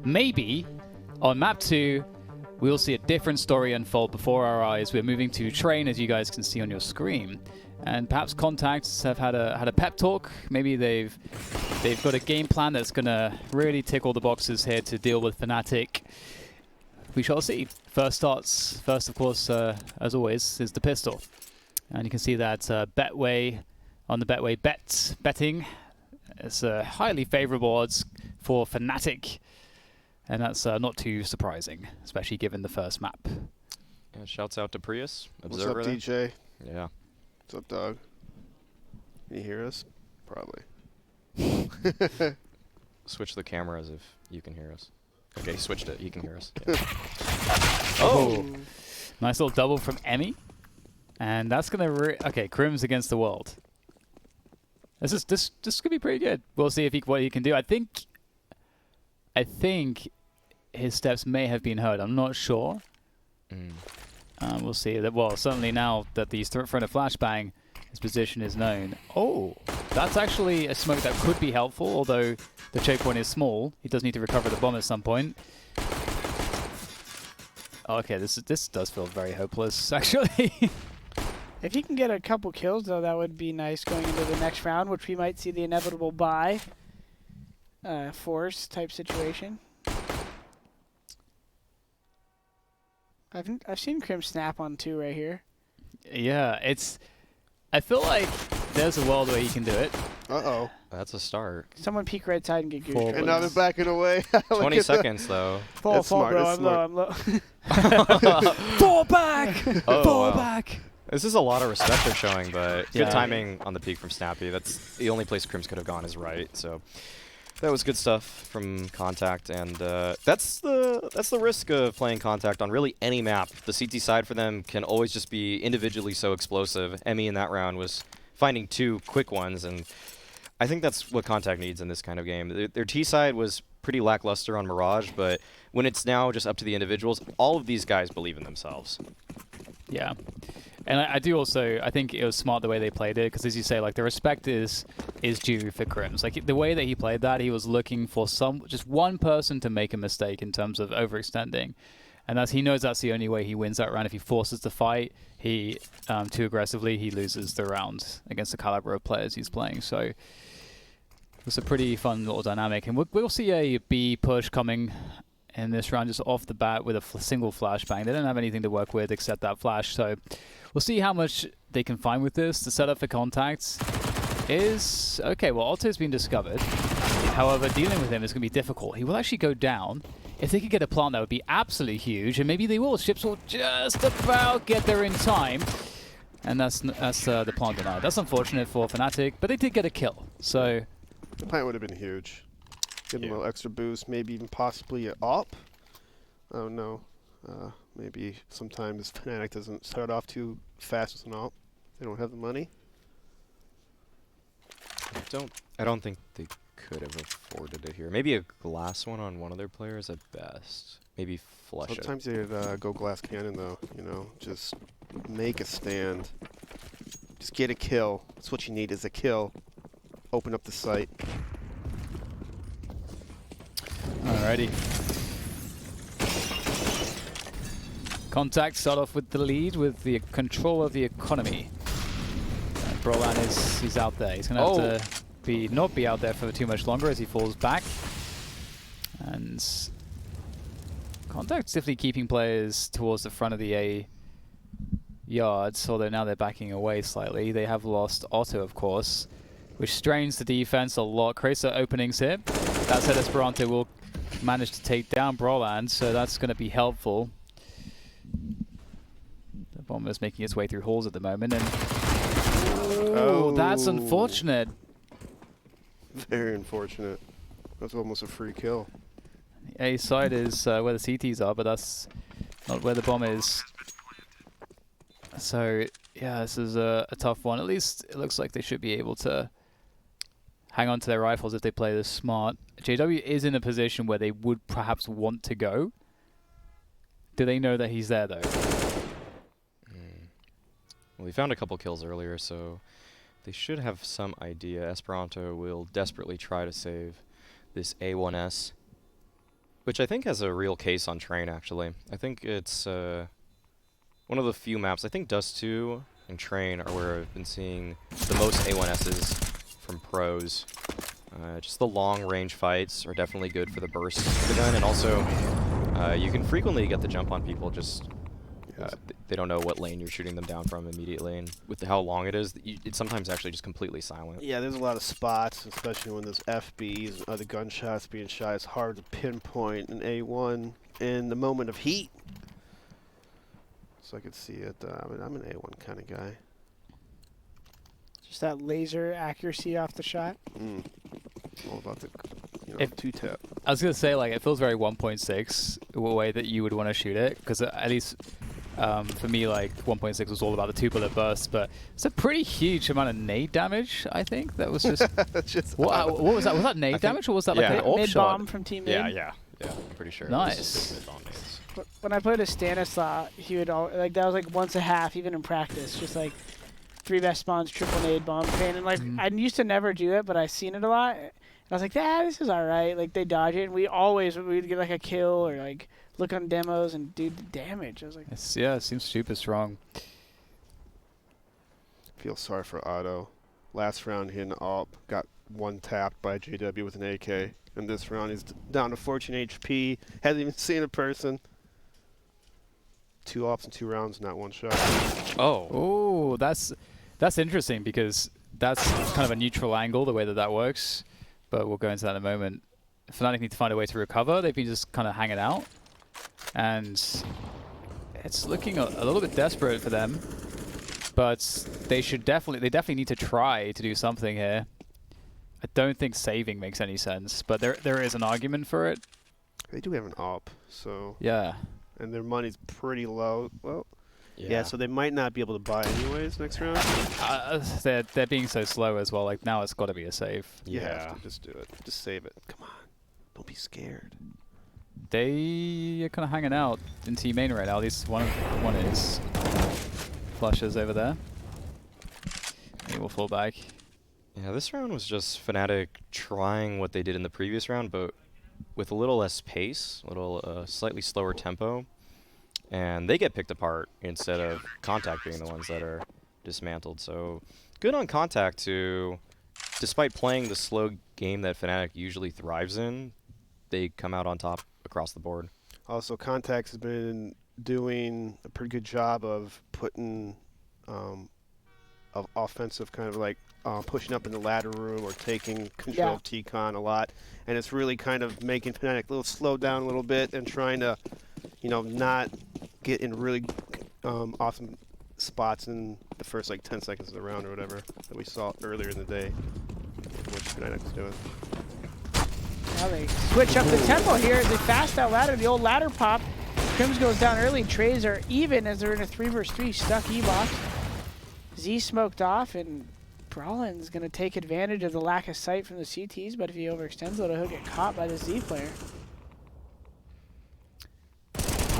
maybe on map 2, we'll see a different story unfold before our eyes. We're moving to train, as you guys can see on your screen. And perhaps Contacts have had a pep talk. Maybe they've got a game plan that's going to really tick all the boxes here to deal with Fnatic. We shall see. First, of course, as always, is the pistol. And you can see that Betway on the Betway betting. It's highly favorable odds for Fnatic. And that's not too surprising, especially given the first map. Yeah, shouts out to Prius, What's observer. up, DJ? Yeah. What's up, dog? Can you hear us? Probably. Switch the cameras if you can hear us. Okay, he switched it. He can hear us. Yeah. Oh! Nice little double from Emmy. And that's going to... Okay, Crim's against the world. This could be pretty good. We'll see if what he can do. I think his steps may have been heard. I'm not sure. We'll see. Well, certainly now that he's thrown a flashbang, his position is known. Oh, that's actually a smoke that could be helpful, although the choke point is small. He does need to recover the bomb at some point. Okay, this does feel very hopeless, actually. If he can get a couple kills, though, that would be nice going into the next round, which we might see the inevitable buy force type situation. I've seen Crim snap on 2 right here. Yeah, I feel like there's a world where he can do it. Uh-oh. That's a start. Someone peek right side and get goose. And now they're backing away. 20 seconds, though. Fall, bro. I'm low. Fall back! Oh, Fall wow. back! This is a lot of respect they're showing, but Yeah. good timing on the peak from Snappy. That's the only place Crims could have gone is right. So that was good stuff from Contact, and that's the risk of playing Contact on really any map. The CT side for them can always just be individually so explosive. Emmy in that round was finding 2 quick ones, and I think that's what Contact needs in this kind of game. Their T side was pretty lackluster on Mirage, but when it's now just up to the individuals, all of these guys believe in themselves. Yeah. And I do also, I think it was smart the way they played it, because as you say, like, the respect is due for Crims. Like, the way that he played that, he was looking for just one person to make a mistake in terms of overextending. And he knows that's the only way he wins that round. If he forces the fight too aggressively, he loses the round against the caliber of players he's playing. So it's a pretty fun little dynamic. And we'll see a B push coming in this round just off the bat with a single flashbang. They don't have anything to work with except that flash. So we'll see how much they can find with this. The setup for Contacts is... Okay, well, Otto's been discovered. However, dealing with him is going to be difficult. He will actually go down. If they could get a plant, that would be absolutely huge. And maybe they will. Ships will just about get there in time. And that's the plant denied. That's unfortunate for Fnatic, but they did get a kill. So The plant would have been huge. Give him a little extra boost, maybe even possibly an op. I don't know. Maybe sometimes Fnatic doesn't start off too fast with an op. They don't have the money. I don't think they could have afforded it here. Maybe a glass one on one of their players at best. Maybe flush it. Sometimes they'd go glass cannon though. You know, just make a stand. Just get a kill. That's what you need is a kill. Open up the site. Alrighty. Contact start off with the lead with the control of the economy. Brolan he's out there. He's going to have to not be out there for too much longer as he falls back. And Contact's definitely keeping players towards the front of the A yards, although now they're backing away slightly. They have lost Otto, of course, which strains the defense a lot. Crazy openings here. That said, Esperanto will manage to take down Brolan, so that's going to be helpful. The Bomber's making its way through halls at the moment, and that's unfortunate. Very unfortunate. That's almost a free kill. The A side is where the CTs are, but that's not where the bomb is. So, yeah, this is a tough one. At least it looks like they should be able to hang on to their rifles if they play this smart. JW is in a position where they would perhaps want to go. Do they know that he's there, though? Well, he found a couple kills earlier, so they should have some idea. Esperanto will desperately try to save this A1S. which I think has a real case on Train, actually. I think it's one of the few maps. I think Dust 2 and Train are where I've been seeing the most A1Ss from pros. Just the long-range fights are definitely good for the burst of the gun, and also you can frequently get the jump on people just they don't know what lane you're shooting them down from immediately, and with how long it is, it's sometimes actually just completely silent. Yeah, there's a lot of spots, especially when there's FBs and other gunshots being shot. It's hard to pinpoint an A1 in the moment of heat. So I could see it. I mean, I'm an A1 kind of guy. Just that laser accuracy off the shot. All about the two-tap. I was gonna say, like, it feels very 1.6 the way that you would want to shoot it, because at least for me, like, 1.6 was all about the 2-bullet burst, but it's a pretty huge amount of nade damage. I think that was just. What was that? Was that nade damage, or was that like an AWP mid shot? bomb from Team Mid? Yeah, I'm pretty sure. Nice. When I played a Stanislaw, he would that was like once a half, even in practice, just like 3 best spawns, triple nade bomb pain, and like I used to never do it, but I seen it a lot. And I was like, this is all right. Like they dodge it, and we'd get like a kill or like look on demos and do the damage. I was like, yeah, it seems super strong. Feel sorry for Otto. Last round he and AWP got one tapped by JW with an AK, and this round he's down to 14 HP. Hasn't even seen a person. 2 AWPs in 2 rounds, not 1 shot. Oh, that's interesting, because that's kind of a neutral angle, the way that works. But we'll go into that in a moment. Fnatic need to find a way to recover. They've been just kind of hanging out, and it's looking a little bit desperate for them. But they definitely need to try to do something here. I don't think saving makes any sense, but there is an argument for it. They do have an AWP, so yeah. And their money's pretty low. Well, yeah, so they might not be able to buy anyways next round. They're being so slow as well. Like, now it's got to be a save. You have to just do it. Just save it. Come on. Don't be scared. They are kind of hanging out in Team Main right now. At least one is. Flushes over there. He will fall back. Yeah, this round was just Fnatic trying what they did in the previous round, but with a little less pace, a little slightly slower tempo, and they get picked apart instead of Contact being the ones that are dismantled. So good on Contact to, despite playing the slow game that Fnatic usually thrives in, they come out on top across the board. Also, Contact has been doing a pretty good job of putting of offensive kind of like pushing up in the ladder room or taking control of T-Con a lot, and it's really kind of making Fnatic a little slow down a little bit and trying to, not get in really awesome spots in the first like 10 seconds of the round or whatever that we saw earlier in the day. What Fnatic's doing. Now they switch up the tempo here. They fast that ladder, the old ladder pop. Crims goes down early. Trays are even as they're in a 3 versus 3 stuck E-box. Z smoked off, and Brawlin's going to take advantage of the lack of sight from the CTs, but if he overextends it, he'll get caught by the Z player.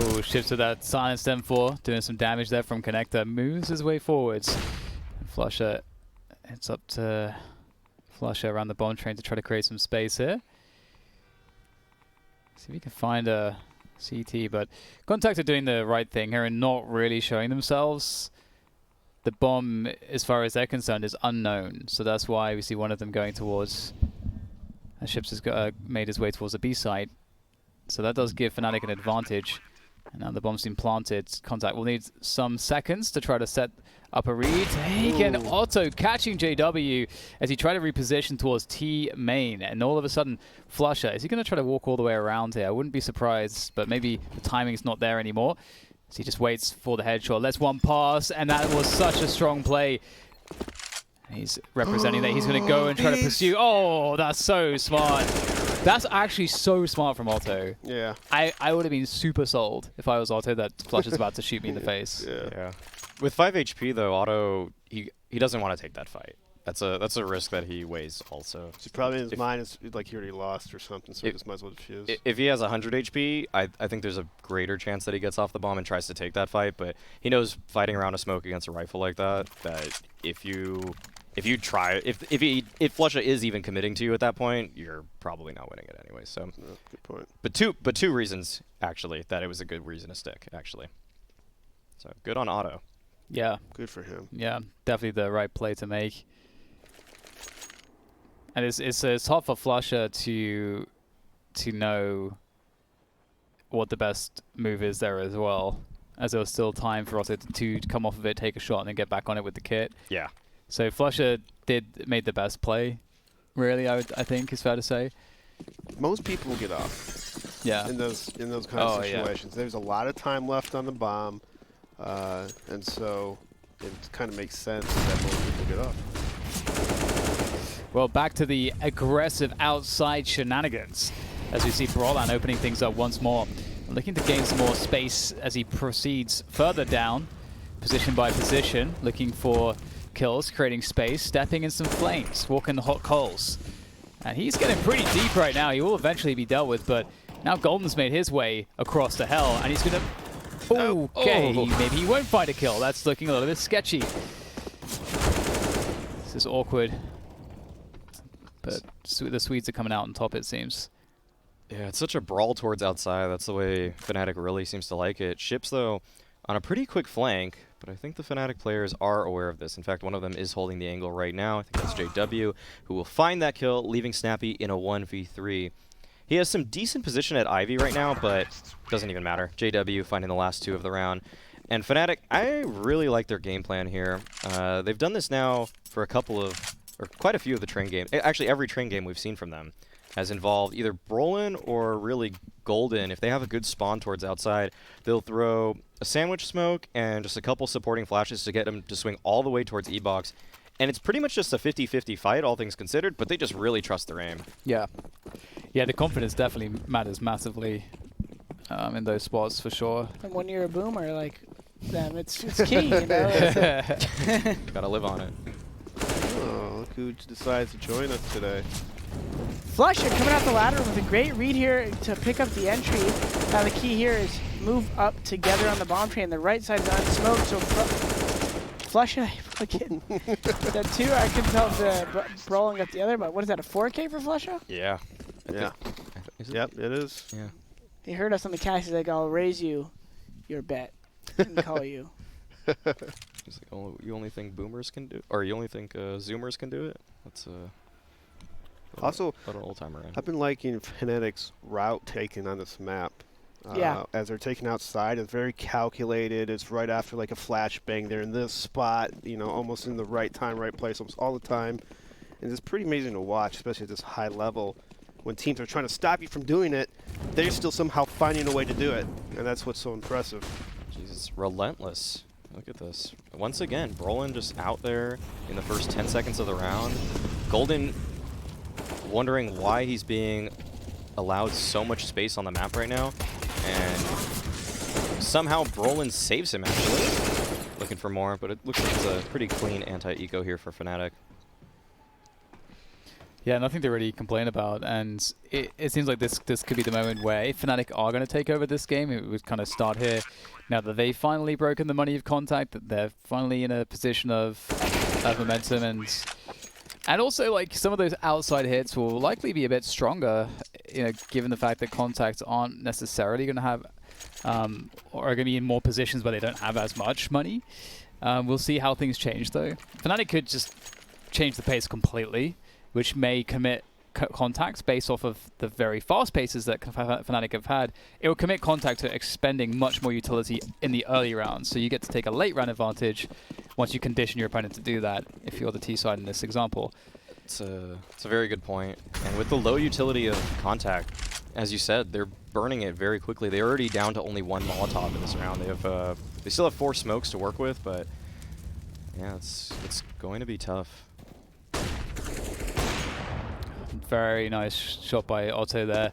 Ooh, shifts to that silenced M4, doing some damage there from Connector. Moves his way forwards. Flusher, it's up to Flusher around the bomb train to try to create some space here. See if we can find a CT, but Contact are doing the right thing here and not really showing themselves. The bomb, as far as they're concerned, is unknown, so that's why we see one of them going towards. Ships has made his way towards the B site, so that does give Fnatic an advantage. And now the bomb's been planted. Contact will need some seconds to try to set up a read. Taken Otto catching JW as he tried to reposition towards T main, and all of a sudden, Flusher, is he going to try to walk all the way around here? I wouldn't be surprised, but maybe the timing's not there anymore. So he just waits for the headshot, lets one pass, and that was such a strong play. He's representing that he's going to go and try to pursue. Oh, that's so smart. That's actually so smart from Otto. Yeah. I would have been super sold if I was Otto that Flush is about to shoot me in the face. Yeah. With 5 HP though, Otto he doesn't want to take that fight. That's a risk that he weighs also. So probably in his mind is like he already lost or something, so he just might as well defuse. If he has 100 HP, I think there's a greater chance that he gets off the bomb and tries to take that fight, but he knows fighting around a smoke against a rifle like that if you if you try, if Flusha is even committing to you at that point, you're probably not winning it anyway. So, Good point. but two reasons actually that it was a good reason to stick actually. So good on Otto. Yeah. Good for him. Yeah, definitely the right play to make. And it's hard for Flusha to know what the best move is there as well, as there was still time for Otto to come off of it, take a shot, and then get back on it with the kit. Yeah. So Flusha made the best play, really. I think is fair to say. Most people will get off. Yeah. In those kind of situations, there's a lot of time left on the bomb, and so it kind of makes sense that most people get off. Well, back to the aggressive outside shenanigans as we see Brolan opening things up once more. Looking to gain some more space as he proceeds further down, position by position, looking for kills, creating space, stepping in some flames, walking the hot coals. And he's getting pretty deep right now. He will eventually be dealt with, but now Golden's made his way across to hell, and he's going to... Okay, maybe he won't find a kill. That's looking a little bit sketchy. This is awkward. But the Swedes are coming out on top, it seems. Yeah, it's such a brawl towards outside. That's the way Fnatic really seems to like it. Ships, though, on a pretty quick flank, but I think the Fnatic players are aware of this. In fact, one of them is holding the angle right now. I think that's JW, who will find that kill, leaving Snappy in a 1v3. He has some decent position at Ivy right now, but doesn't even matter. JW finding the last two of the round. And Fnatic, I really like their game plan here. They've done this now for quite a few of the train games. Actually, every train game we've seen from them has involved either Brolin or really Golden. If they have a good spawn towards outside, they'll throw a sandwich smoke and just a couple supporting flashes to get them to swing all the way towards E-Box. And it's pretty much just a 50-50 fight, all things considered, but they just really trust their aim. Yeah. Yeah, the confidence definitely matters massively in those spots, for sure. And when you're a boomer like them, it's key, you know? Gotta live on it. Oh, look who decides to join us today. Flusha coming out the ladder with a great read here to pick up the entry. Now the key here is move up together on the bomb train. The right side is unsmoked, so Flusha again. That two, I can tell the Brolin got the other, but what is that, a 4K for Flusha? Yeah. Yeah. Yep, it is. Yeah. He heard us on the cast. He's like, I'll raise you your bet and call you. He's like, oh, you only think boomers can do, or you only think zoomers can do it? That's Also, an old timer. I've been liking Fnatic's route taken on this map. Yeah. As they're taken outside, it's very calculated. It's right after like a flashbang. They're in this spot, you know, almost in the right time, right place, almost all the time. And it's pretty amazing to watch, especially at this high level. When teams are trying to stop you from doing it, they're still somehow finding a way to do it. And that's what's so impressive. Jesus, relentless. Look at this. Once again, Brolin just out there in the first 10 seconds of the round. Golden wondering why he's being allowed so much space on the map right now. And somehow Brolin saves him, actually. Looking for more, but it looks like it's a pretty clean anti-eco here for Fnatic. Yeah, nothing to really complain about, and it seems like this could be the moment where if Fnatic are going to take over this game, it would kind of start here. Now that they've finally broken the money of contact, that they're finally in a position of momentum, and also like some of those outside hits will likely be a bit stronger, you know, given the fact that contacts aren't necessarily going to have or are going to be in more positions where they don't have as much money. We'll see how things change though. Fnatic could just change the pace completely, which may commit contacts based off of the very fast paces that Fnatic have had. It will commit contact to expending much more utility in the early rounds, so you get to take a late round advantage once you condition your opponent to do that, if you're the T side in this example. It's a very good point. And with the low utility of contact, as you said, they're burning it very quickly. They're already down to only one Molotov in this round. They still have 4 smokes to work with, but yeah, it's going to be tough. Very nice shot by Otto there.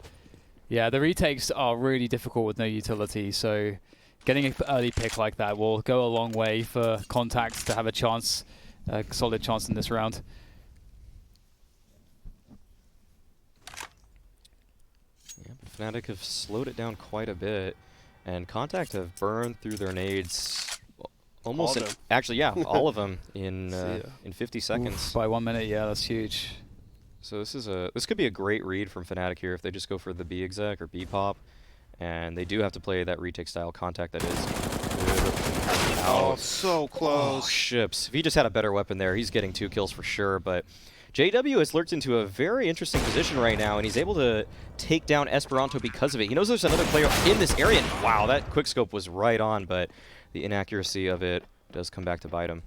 Yeah, the retakes are really difficult with no utility, so getting an early pick like that will go a long way for contacts to have a chance, a solid chance in this round. Yeah, but Fnatic have slowed it down quite a bit, and Contact have burned through their nades Almost, All of them. actually, yeah, all of them in See in 50 seconds. Oof, by 1 minute, yeah, that's huge. So this could be a great read from Fnatic here if they just go for the B exec or B pop, and they do have to play that retake style contact that is good. Oh, so Oh, close. ships. If he just had a better weapon there, he's getting 2 kills for sure. But JW has lurked into a very interesting position right now, and he's able to take down Esperanto because of it. He knows there's another player in this area. And wow, that quickscope was right on, but the inaccuracy of it does come back to bite him.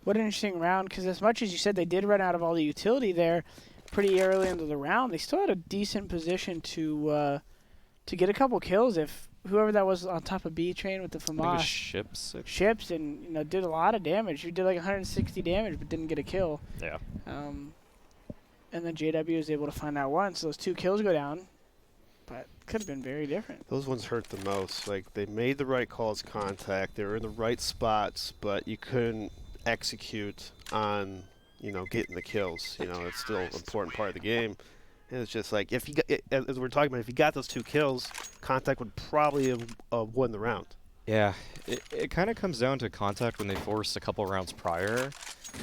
What an interesting round, because as much as you said they did run out of all the utility there pretty early into the round, they still had a decent position to get a couple kills if whoever that was on top of B train with the I think it was FAMAS ships. and did a lot of damage. You did like 160 damage but didn't get a kill. Yeah. And then JW was able to find that one, so those 2 kills go down. But could have been very different. Those ones hurt the most. Like, they made the right calls contact. They were in the right spots, but you couldn't execute on, getting the kills. It's still an important part of the game. And it's just like, if you got, as we're talking about, if you got those 2 kills, contact would probably have won the round. Yeah, it kind of comes down to contact when they forced a couple rounds prior.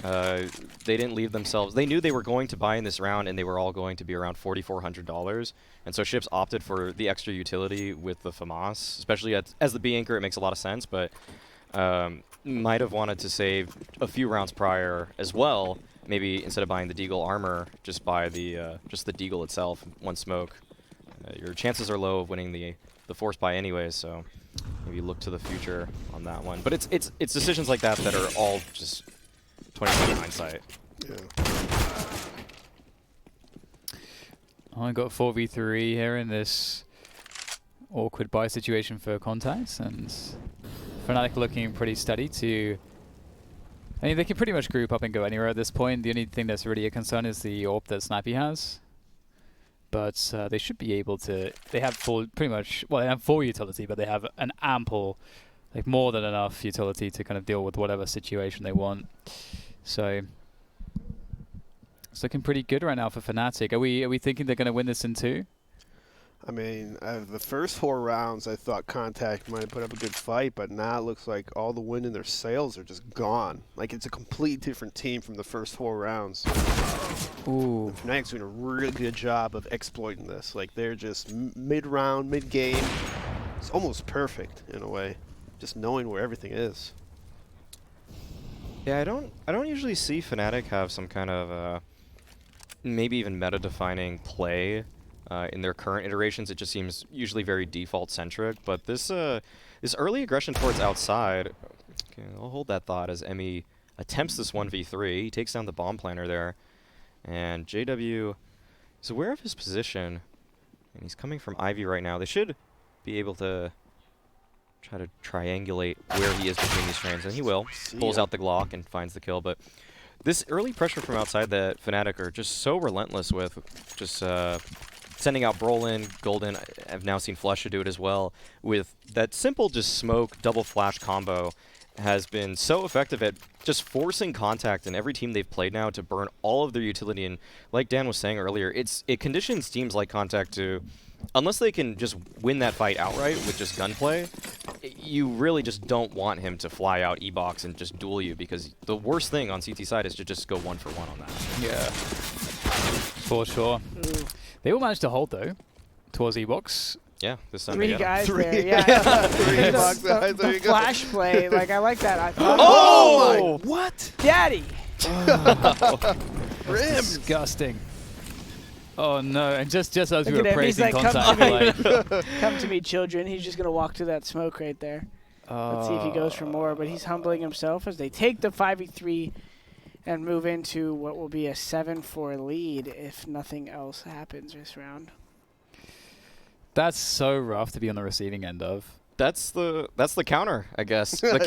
They didn't leave themselves. They knew they were going to buy in this round, and they were all going to be around $4,400. And so ships opted for the extra utility with the FAMAS, especially as the B anchor. It makes a lot of sense, but might have wanted to save a few rounds prior as well. Maybe instead of buying the Deagle armor, just buy the Deagle itself. 1 smoke. Your chances are low of winning the force buy anyways, so maybe look to the future on that one. But it's decisions like that that are all just 2020 hindsight. Yeah. I got 4v3 here in this awkward buy situation for contacts, and Fnatic looking pretty steady to... I mean, they can pretty much group up and go anywhere at this point. The only thing that's really a concern is the AWP that Snappy has. But they should be able to... They have they have full utility, but they have an ample, like more than enough utility to kind of deal with whatever situation they want. So it's looking pretty good right now for Fnatic. Are we thinking they're going to win this in 2? I mean, the first 4 rounds, I thought Contact might have put up a good fight, but now it looks like all the wind in their sails are just gone. Like, it's a completely different team from the first 4 rounds. Ooh. Fnatic's doing a really good job of exploiting this. Like, they're just mid-round, mid-game. It's almost perfect, in a way, just knowing where everything is. Yeah, I don't usually see Fnatic have some kind of maybe even meta-defining play. In their current iterations, it just seems usually very default-centric. But this early aggression towards outside, okay, I'll hold that thought as Emmy attempts this 1v3. He takes down the bomb planter there. And JW is aware of his position. And he's coming from Ivy right now. They should be able to try to triangulate where he is between these trains. And he will. Pulls out the Glock and finds the kill. But this early pressure from outside that Fnatic are just so relentless with. Just... sending out Brolin, Golden, I've now seen Flusha do it as well, with that simple just smoke double flash combo has been so effective at just forcing contact in every team they've played now to burn all of their utility. And like Dan was saying earlier, it conditions teams like Contact to, unless they can just win that fight outright with just gunplay, you really just don't want him to fly out E-Box and just duel you, because the worst thing on CT side is to just go 1-for-1 on that. Yeah. For sure. Ooh. They all managed to hold, though, towards E-Box. Yeah, this time 3 they guys Three. there, yeah. 3 bucks, the there you go. flash play, like, I like that. I thought, Oh my! What? Daddy! Disgusting. Oh, no. And just as we Look were at him, he's praising like, Contact, like... Come to me, children. He's just going to walk through that smoke right there. Let's see if he goes for more, but he's humbling himself as they take the 5v3 and move into what will be a 7-4 lead if nothing else happens this round. That's so rough to be on the receiving end of. That's the counter, I guess. The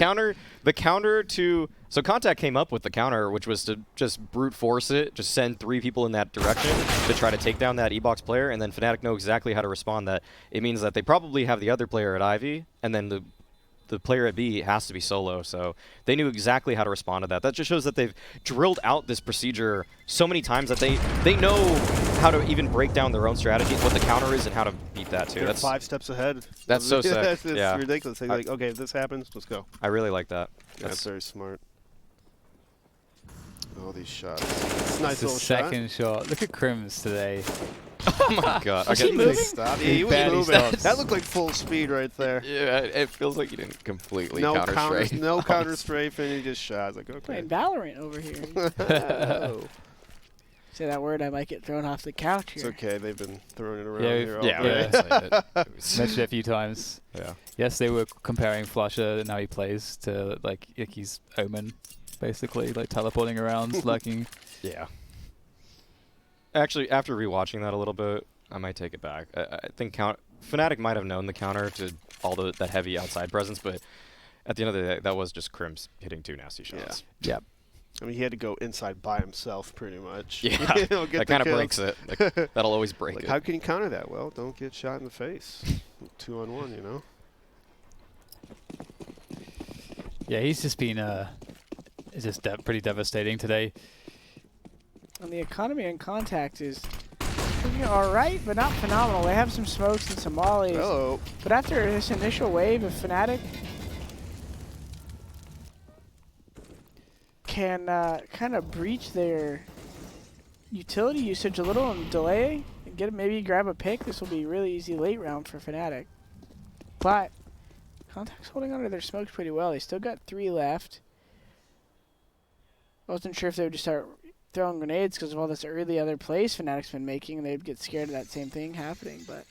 counter to... So Contact came up with the counter, which was to just brute force it, just send 3 people in that direction to try to take down that E-Box player, and then Fnatic know exactly how to respond. That it means that they probably have the other player at Ivy, and then the player at B has to be solo, so they knew exactly how to respond to that. That just shows that they've drilled out this procedure so many times that they know how to even break down their own strategy, what the counter is, and how to beat that too. They're That's 5 steps ahead. That's so sick. It's Yeah. ridiculous. They're like, okay, if this happens, let's go. I really like that. That's very smart. Oh, these shots. It's a nice It's the little shot. second shot. Look at Crims today. Oh my god. Was Okay. he moving? Stop. Yeah, He he was barely moving. stops. That looked like full speed right there. Yeah, it feels like you didn't completely No counter counters, strafe. no counter strafe, and he just shot. Like, okay. Playing Valorant over here. Oh. Say that word, I might get thrown off the couch It's here. okay. They've been throwing it around Yeah, here all Yeah, day. Mentioned it a few times. Yeah. Yes, they were comparing Flusher and how he plays to like Icky's Omen, basically, like teleporting around, lurking. Yeah. Actually, after rewatching that a little bit, I might take it back. I think Fnatic might have known the counter to all that heavy outside presence, but at the end of the day, that was just Crims hitting 2 nasty shots. Yep. I mean, he had to go inside by himself, pretty much. Yeah, You know, get that the kind of kills. breaks it. Like, that'll always break Like, it. how can you counter that? Well, don't get shot in the face. 2-on-1, you know? Yeah, he's just been it's just pretty devastating today. And the economy and contact is all right, but not phenomenal. They have some smokes and some mollies. Hello. But after this initial wave of Fnatic can kind of breach their utility usage a little and delay and maybe grab a pick, this will be a really easy late round for Fnatic. But Contact's holding on to their smokes pretty well. They still got 3 left. I wasn't sure if they would just start throwing grenades because of all this early other plays Fnatic's been making, and they'd get scared of that same thing happening. But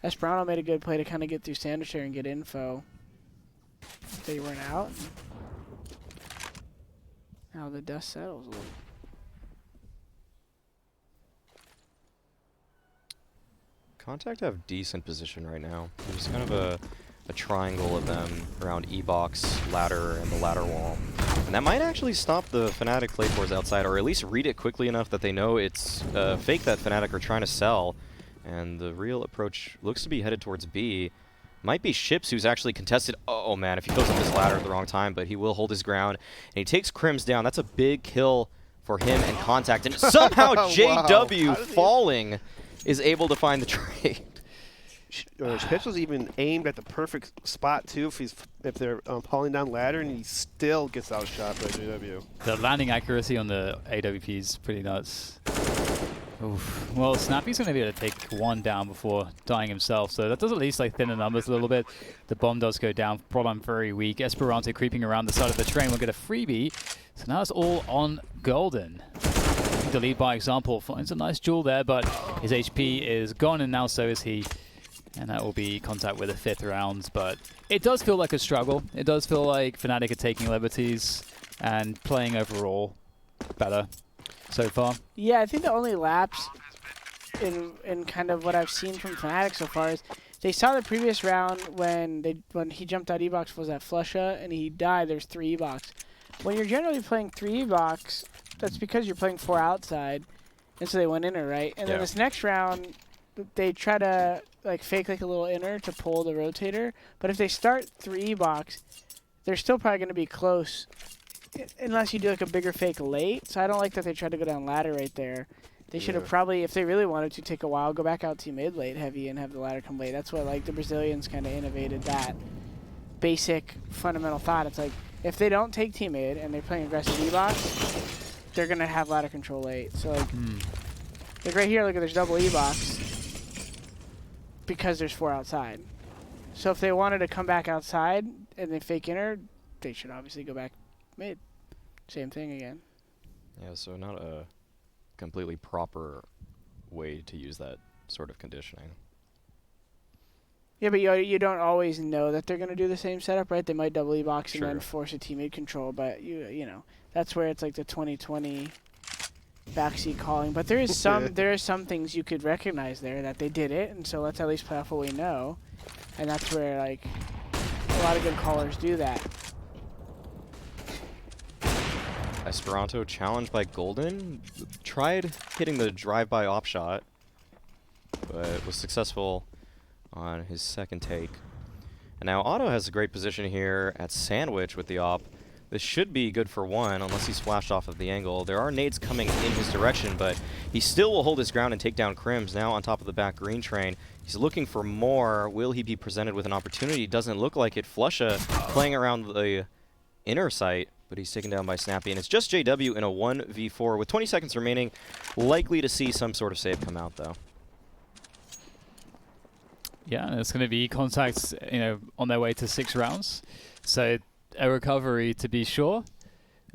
Esperanto made a good play to kind of get through sandwich there and get info. They weren't out. Now the dust settles a little. Contact have decent position right now. There's kind of a triangle of them around E-box, ladder, and the ladder wall. And that might actually stop the Fnatic play force outside, or at least read it quickly enough that they know it's fake that Fnatic are trying to sell. And the real approach looks to be headed towards B. Might be Ships, who's actually contested. Oh man, if he goes up this ladder at the wrong time, but he will hold his ground. And he takes Crims down. That's a big kill for him and Contact. And somehow Wow. JW How did he- falling is able to find the trade. Pitch was even aimed at the perfect spot, too, if they're falling down ladder, and he still gets outshot by JW. The landing accuracy on the AWP is pretty nuts. Oof. Well, Snappy's going to be able to take 1 down before dying himself, so that does at least like thin the numbers a little bit. The bomb does go down. Problem very weak. Esperanto creeping around the side of the train will get a freebie. So now it's all on Golden. The lead by example finds a nice jewel there, but his HP is gone, and now so is he. And that will be Contact with a 5th round, but it does feel like a struggle. It does feel like Fnatic are taking liberties and playing overall better so far. Yeah, I think the only lapse in kind of what I've seen from Fnatic so far is they saw the previous round when he jumped out E-box was at Flusha and he died. There's 3 E-box. When you're generally playing 3 E-box, that's because you're playing 4 outside, and so they went inner, right? And then this next round, they try to like fake like a little inner to pull the rotator. But if they start 3 box, they're still probably going to be close, unless you do like a bigger fake late. So I don't like that they tried to go down ladder right there. They should have probably, if they really wanted to take a while, go back out to mid late heavy and have the ladder come late. That's what like the Brazilians kind of innovated that basic fundamental thought. It's like if they don't take team mid and they're playing aggressive E-box, they're going to have ladder control late. So like right here, look at there's double E-box because there's 4 outside. So if they wanted to come back outside and they fake inner, they should obviously go back mid. Same thing again. Yeah, so not a completely proper way to use that sort of conditioning. Yeah, but you don't always know that they're going to do the same setup, right? They might double E-box and then force a teammate control, but you know, that's where it's like the 2020 backseat calling. But there is some things you could recognize there that they did it, and so let's at least play off what we know. And that's where like a lot of good callers do that. Esperanto challenged by Golden, tried hitting the drive-by op shot, but was successful on his second take. And now Otto has a great position here at Sandwich with the op. This should be good for one, unless he's flashed off of the angle. There are nades coming in his direction, but he still will hold his ground and take down Crims. Now on top of the back green train. He's looking for more. Will he be presented with an opportunity? Doesn't look like it. Flusha playing around the inner site, but he's taken down by Snappy. And it's just JW in a 1v4 with 20 seconds remaining. Likely to see some sort of save come out, though. Yeah, and it's going to be Contacts, you know, on their way to 6 rounds. So a recovery to be sure.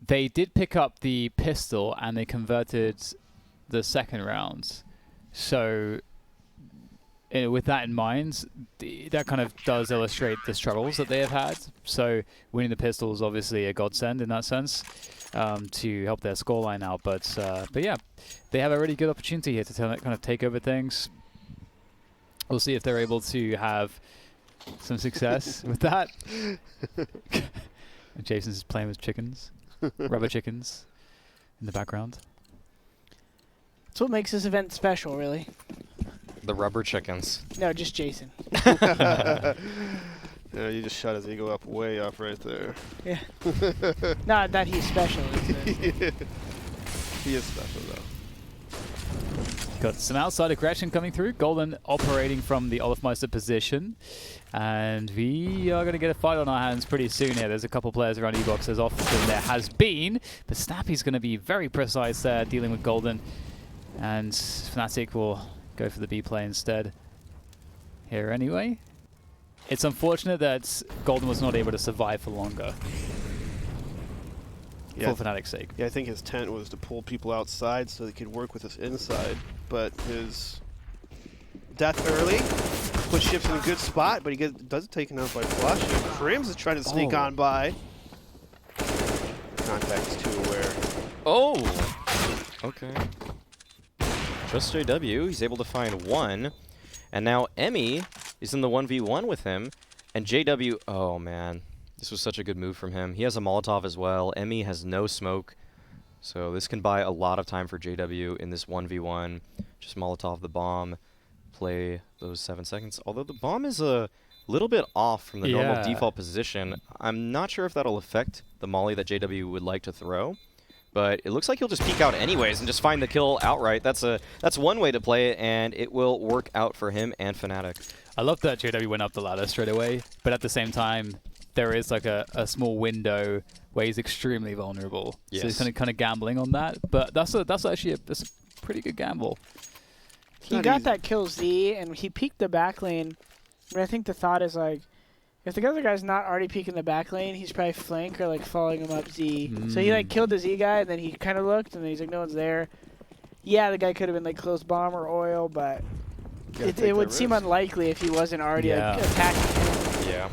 They did pick up the pistol and they converted the second round. So with that in mind, that kind of does illustrate the struggles that they have had. So winning the pistol is obviously a godsend in that sense to help their scoreline out. But yeah, they have a really good opportunity here to kind of take over things. We'll see if they're able to have some success with that. Jason's playing with chickens, rubber chickens in the background. That's what makes this event special, really. The rubber chickens. No, just Jason. Yeah, you just shot his ego up way up right there. Yeah. Not that he's special. Yeah. He is special, though. Got some outside aggression coming through. Golden operating from the Olafmeister position. And we are going to get a fight on our hands pretty soon here. There's a couple players around E-Box as often there has been. But Snappy's going to be very precise there, dealing with Golden. And Fnatic will go for the B play instead here anyway. It's unfortunate that Golden was not able to survive for longer. Yeah, for Fnatic's sake. Yeah, I think his intent was to pull people outside so they could work with us inside, but his death early puts Ships in a good spot, but he does it taken out by Flush. Crims is trying to sneak on by. Contact is too aware. Oh! Okay. Just JW, he's able to find one. And now Emmy is in the 1v1 with him. And JW, oh man. This was such a good move from him. He has a Molotov as well. Emmy has no smoke. So this can buy a lot of time for JW in this 1v1. Just Molotov the bomb. Play those 7 seconds. Although the bomb is a little bit off from the normal default position. I'm not sure if that'll affect the molly that JW would like to throw. But it looks like he'll just peek out anyways and just find the kill outright. That's one way to play it, and it will work out for him and Fnatic. I love that JW went up the ladder straight away, but at the same time, there is like a small window where he's extremely vulnerable. Yes. So he's kind of gambling on that. But that's actually a pretty good gamble. He got that kill Z, and he peeked the back lane. But I think the thought is like, if the other guy's not already peeking the back lane, he's probably flank or like following him up Z. So he like killed the Z guy, and then he kind of looked, and then he's like, no one's there. Yeah, the guy could have been like close bomb or oil, but it would seem unlikely if he wasn't already like, attacking him. Yeah.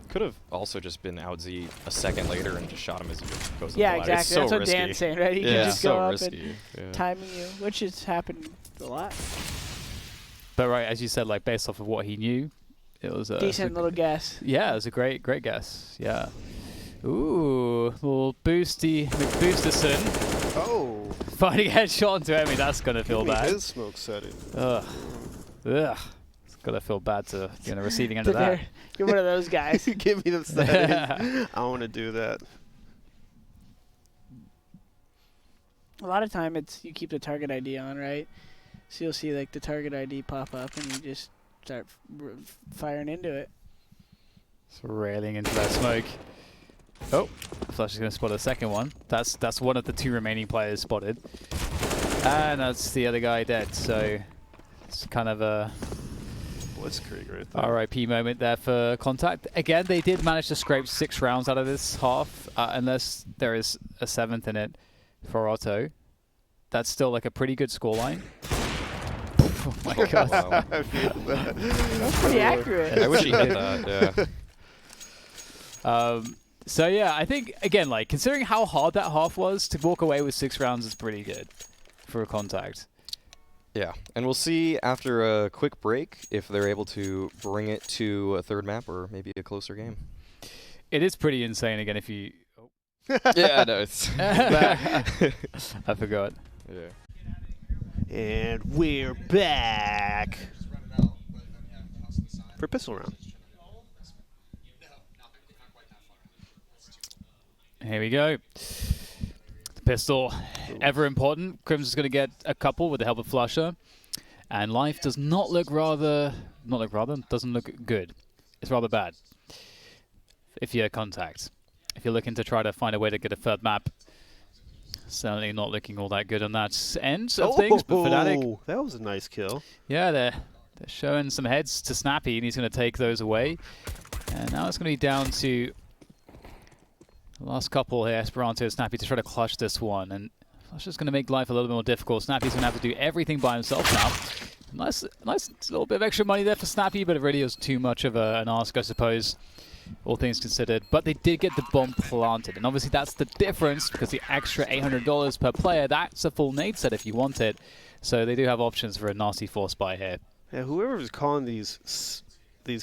Could have also just been out Z a second later and just shot him as he goes Yeah, up the ladder. exactly. That's what Dan's saying, right? He can just go up and timing you, which has happened a lot. But right, as you said, like based off of what he knew, it was a decent little guess. Yeah, it was a great guess. Yeah. Ooh, little boosty McBoosterson. Oh. Finding a headshot into Emmy, that's gonna feel bad. His smoke setting. Ugh. It's gonna feel bad to be on the receiving end of that. You're one of those guys. Give me the setting. I want to do that. A lot of time it's you keep the target ID on, right? So you'll see like the target ID pop up and you just start firing into it. So railing into that smoke. Oh, Flash is going to spot a second one. That's one of the 2 remaining players spotted. And that's the other guy dead, so it's kind of a Blitzkrieg right there. RIP moment there for Contact. Again, they did manage to scrape 6 rounds out of this half, unless there is a 7th in it for Otto. That's still like a pretty good scoreline. Oh my god. Wow. I feel that. That's pretty accurate. I wish he hit that, yeah. So yeah, I think, again, like, considering how hard that half was, to walk away with 6 rounds is pretty good for a Contact. Yeah, and we'll see after a quick break if they're able to bring it to a 3rd map or maybe a closer game. It is pretty insane, again, if you... Oh. Yeah, no, it's... I forgot. Yeah. And we're back for pistol round. Here we go. The pistol, ever important. Crim's is going to get a couple with the help of Flusher. And life does not look doesn't look good. It's rather bad. If you're Contact. If you're looking to try to find a way to get a third map, certainly not looking all that good on that end of things. But Fnatic, that was a nice kill. yeah, they're showing some heads to Snappy, and he's going to take those away. And now it's going to be down to the last couple here, Esperanto and Snappy, to try to clutch this one. And that's just going to make life a little bit more difficult. Snappy's going to have to do everything by himself now. Nice little bit of extra money there for Snappy, but it really was too much of an ask, I suppose, all things considered. But they did get the bomb planted, and obviously that's the difference, because the extra $800 per player, that's a full nade set if you want it. So they do have options for a nasty force buy here. Yeah, whoever was calling these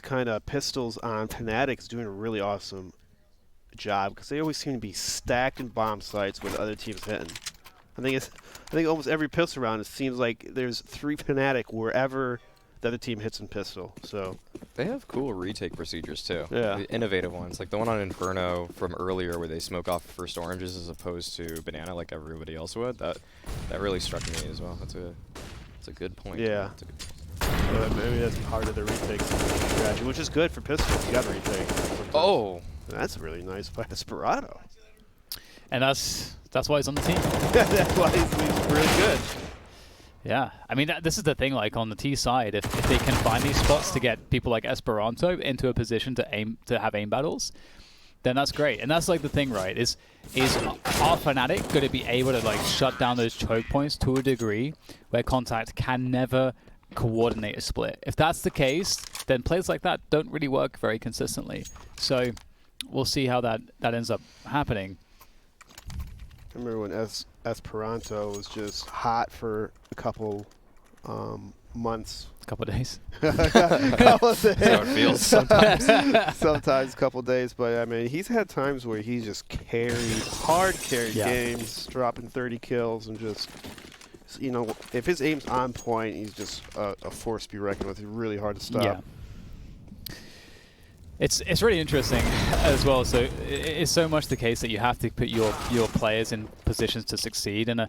kind of pistols on Fnatic is doing a really awesome job, because they always seem to be stacked in bomb sites with other teams hitting. I think almost every pistol round, it seems like there's 3 Fnatic wherever the other team hits in pistol. So They have cool retake procedures too. Yeah. The innovative ones, like the one on Inferno from earlier where they smoke off first oranges as opposed to banana like everybody else would. That really struck me as well. That's a good point. Yeah. That's a good point. maybe that's part of the retake strategy, which is good for pistols. You got to retake. Sometimes. Oh, That's really nice by Desperado. And that's why he's on the team. That's why he's really good. Yeah, I mean, this is the thing, like, on the T side, if they can find these spots to get people like Esperanto into a position to have aim battles, then that's great. And that's, like, the thing, right, is our Fnatic going to be able to, like, shut down those choke points to a degree where Contact can never coordinate a split? If that's the case, then plays like that don't really work very consistently. So we'll see how that ends up happening. I remember when Esperanto was just hot for a couple months. A couple of days. Couple of days. That's how it feels sometimes. Sometimes a couple days, but I mean, he's had times where he's just hard carried games, dropping 30 kills, and just, you know, if his aim's on point, he's just a force to be reckoned with. He's really hard to stop. Yeah. It's really interesting as well. So it's so much the case that you have to put your players in positions to succeed. And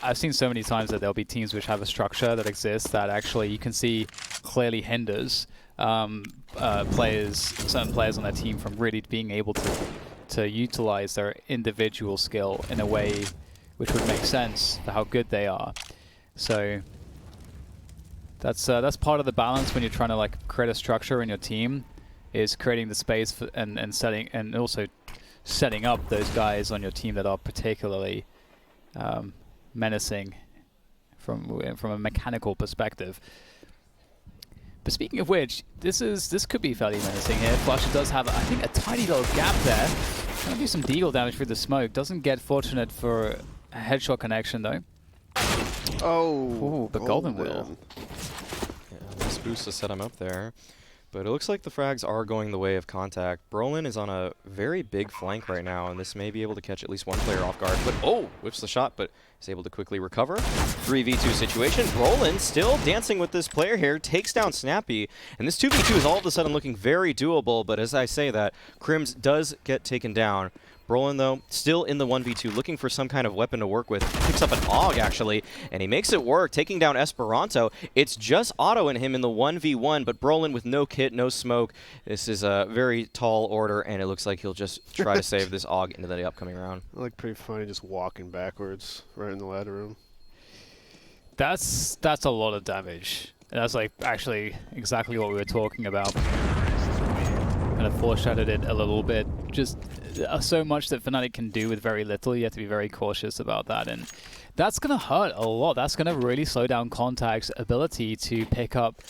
I've seen so many times that there'll be teams which have a structure that exists that actually you can see clearly hinders certain players on their team from really being able to utilize their individual skill in a way which would make sense for how good they are. So that's part of the balance when you're trying to, like, create a structure in your team, is creating the space for, and setting, and also setting up those guys on your team that are particularly menacing from a mechanical perspective. But speaking of which, this could be fairly menacing here. Flusher does have, I think, a tiny little gap there. Gonna do some deagle damage through the smoke. Doesn't get fortunate for a headshot connection though. Oh. Ooh, but Golden Will. Yeah, this boost to set him up there. But it looks like the frags are going the way of Contact. Brolin is on a very big flank right now, and this may be able to catch at least one player off guard. But, oh, whips the shot, but is able to quickly recover. 3v2 situation. Brolin still dancing with this player here, takes down Snappy. And this 2v2 is all of a sudden looking very doable, but as I say that, Crims does get taken down. Brolin, though, still in the 1v2, looking for some kind of weapon to work with. Picks up an AUG, actually, and he makes it work, taking down Esperanto. It's just Otto and him in the 1v1, but Brolin with no kit, no smoke. This is a very tall order, and it looks like he'll just try to save this AUG into the upcoming round. I like pretty funny just walking backwards right in the ladder room. That's a lot of damage. And that's, like, actually exactly what we were talking about. Kind of foreshadowed it a little bit. Just so much that Fnatic can do with very little. You have to be very cautious about that, and that's going to hurt a lot. That's going to really slow down Contact's ability to pick up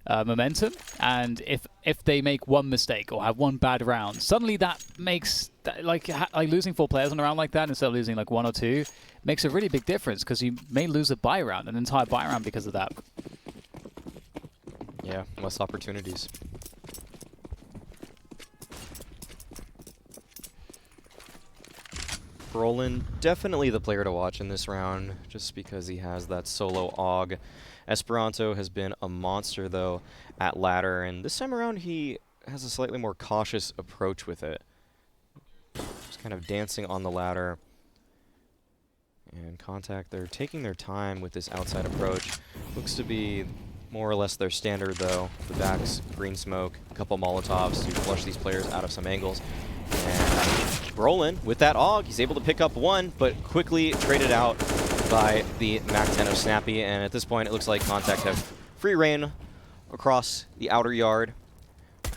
momentum. And if they make one mistake or have one bad round, suddenly that makes like losing 4 players on a round like that instead of losing like 1 or 2 makes a really big difference, because you may lose a buy round, an entire buy round, because of that. Yeah, less opportunities. Brolin, definitely the player to watch in this round, just because he has that solo AUG. Esperanto has been a monster, though, at ladder, and this time around he has a slightly more cautious approach with it. Just kind of dancing on the ladder. And Contact, they're taking their time with this outside approach. Looks to be more or less their standard, though. The backs, green smoke, a couple Molotovs to flush these players out of some angles. And Brolin, with that AUG, he's able to pick up one, but quickly traded out by the MAC-10 of Snappy. And at this point, it looks like Contact have free reign across the outer yard.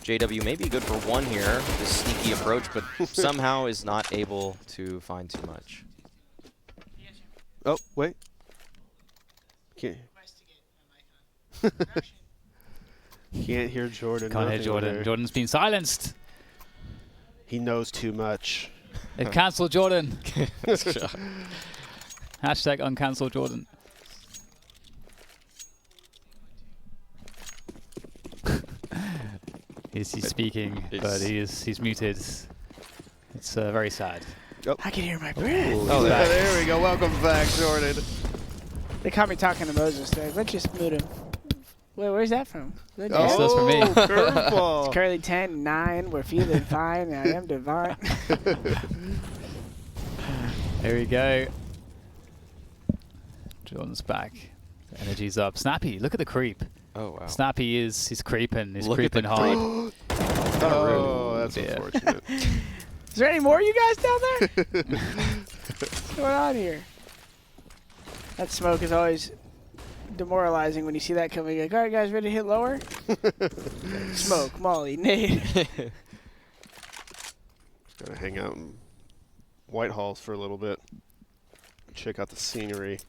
JW may be good for one here, this sneaky approach, but somehow is not able to find too much. Oh, wait. Can't hear Jordan. Can't hear Jordan. There. Jordan's been silenced. He knows too much. They've cancelled Jordan. Hashtag uncancel Jordan. He's speaking, but he's muted. It's very sad. Oh. I can hear my breath. Oh, there we go. Welcome back, Jordan. They caught me talking to Moses there. Let's just mute him. Wait, where's that from? That's for me. Curveball. It's currently 10-9. We're feeling fine. I am divine. There we go. Jordan's back. The energy's up. Snappy, look at the creep. Oh, wow. Snappy he's creeping. He's Look at creeping the hard. Oh, that's unfortunate. Is there any more of you guys down there? What's going on here? That smoke is always demoralizing when you see that coming. Like, all right, guys, ready to hit lower? Smoke, Molly, nade. Gotta hang out in Whitehall for a little bit. Check out the scenery.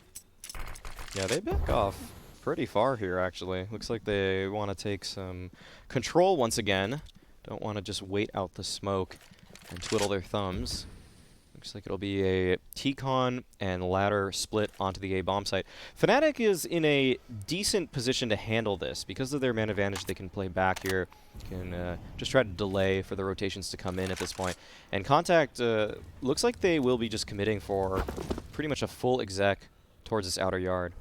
Yeah, they back off pretty far here, actually. Looks like they want to take some control once again. Don't want to just wait out the smoke and twiddle their thumbs. Looks like it'll be a T-Con and ladder split onto the A bomb site. Fnatic is in a decent position to handle this. Because of their man advantage, they can play back here. Can just try to delay for the rotations to come in at this point. And Contact looks like they will be just committing for pretty much a full exec towards this outer yard.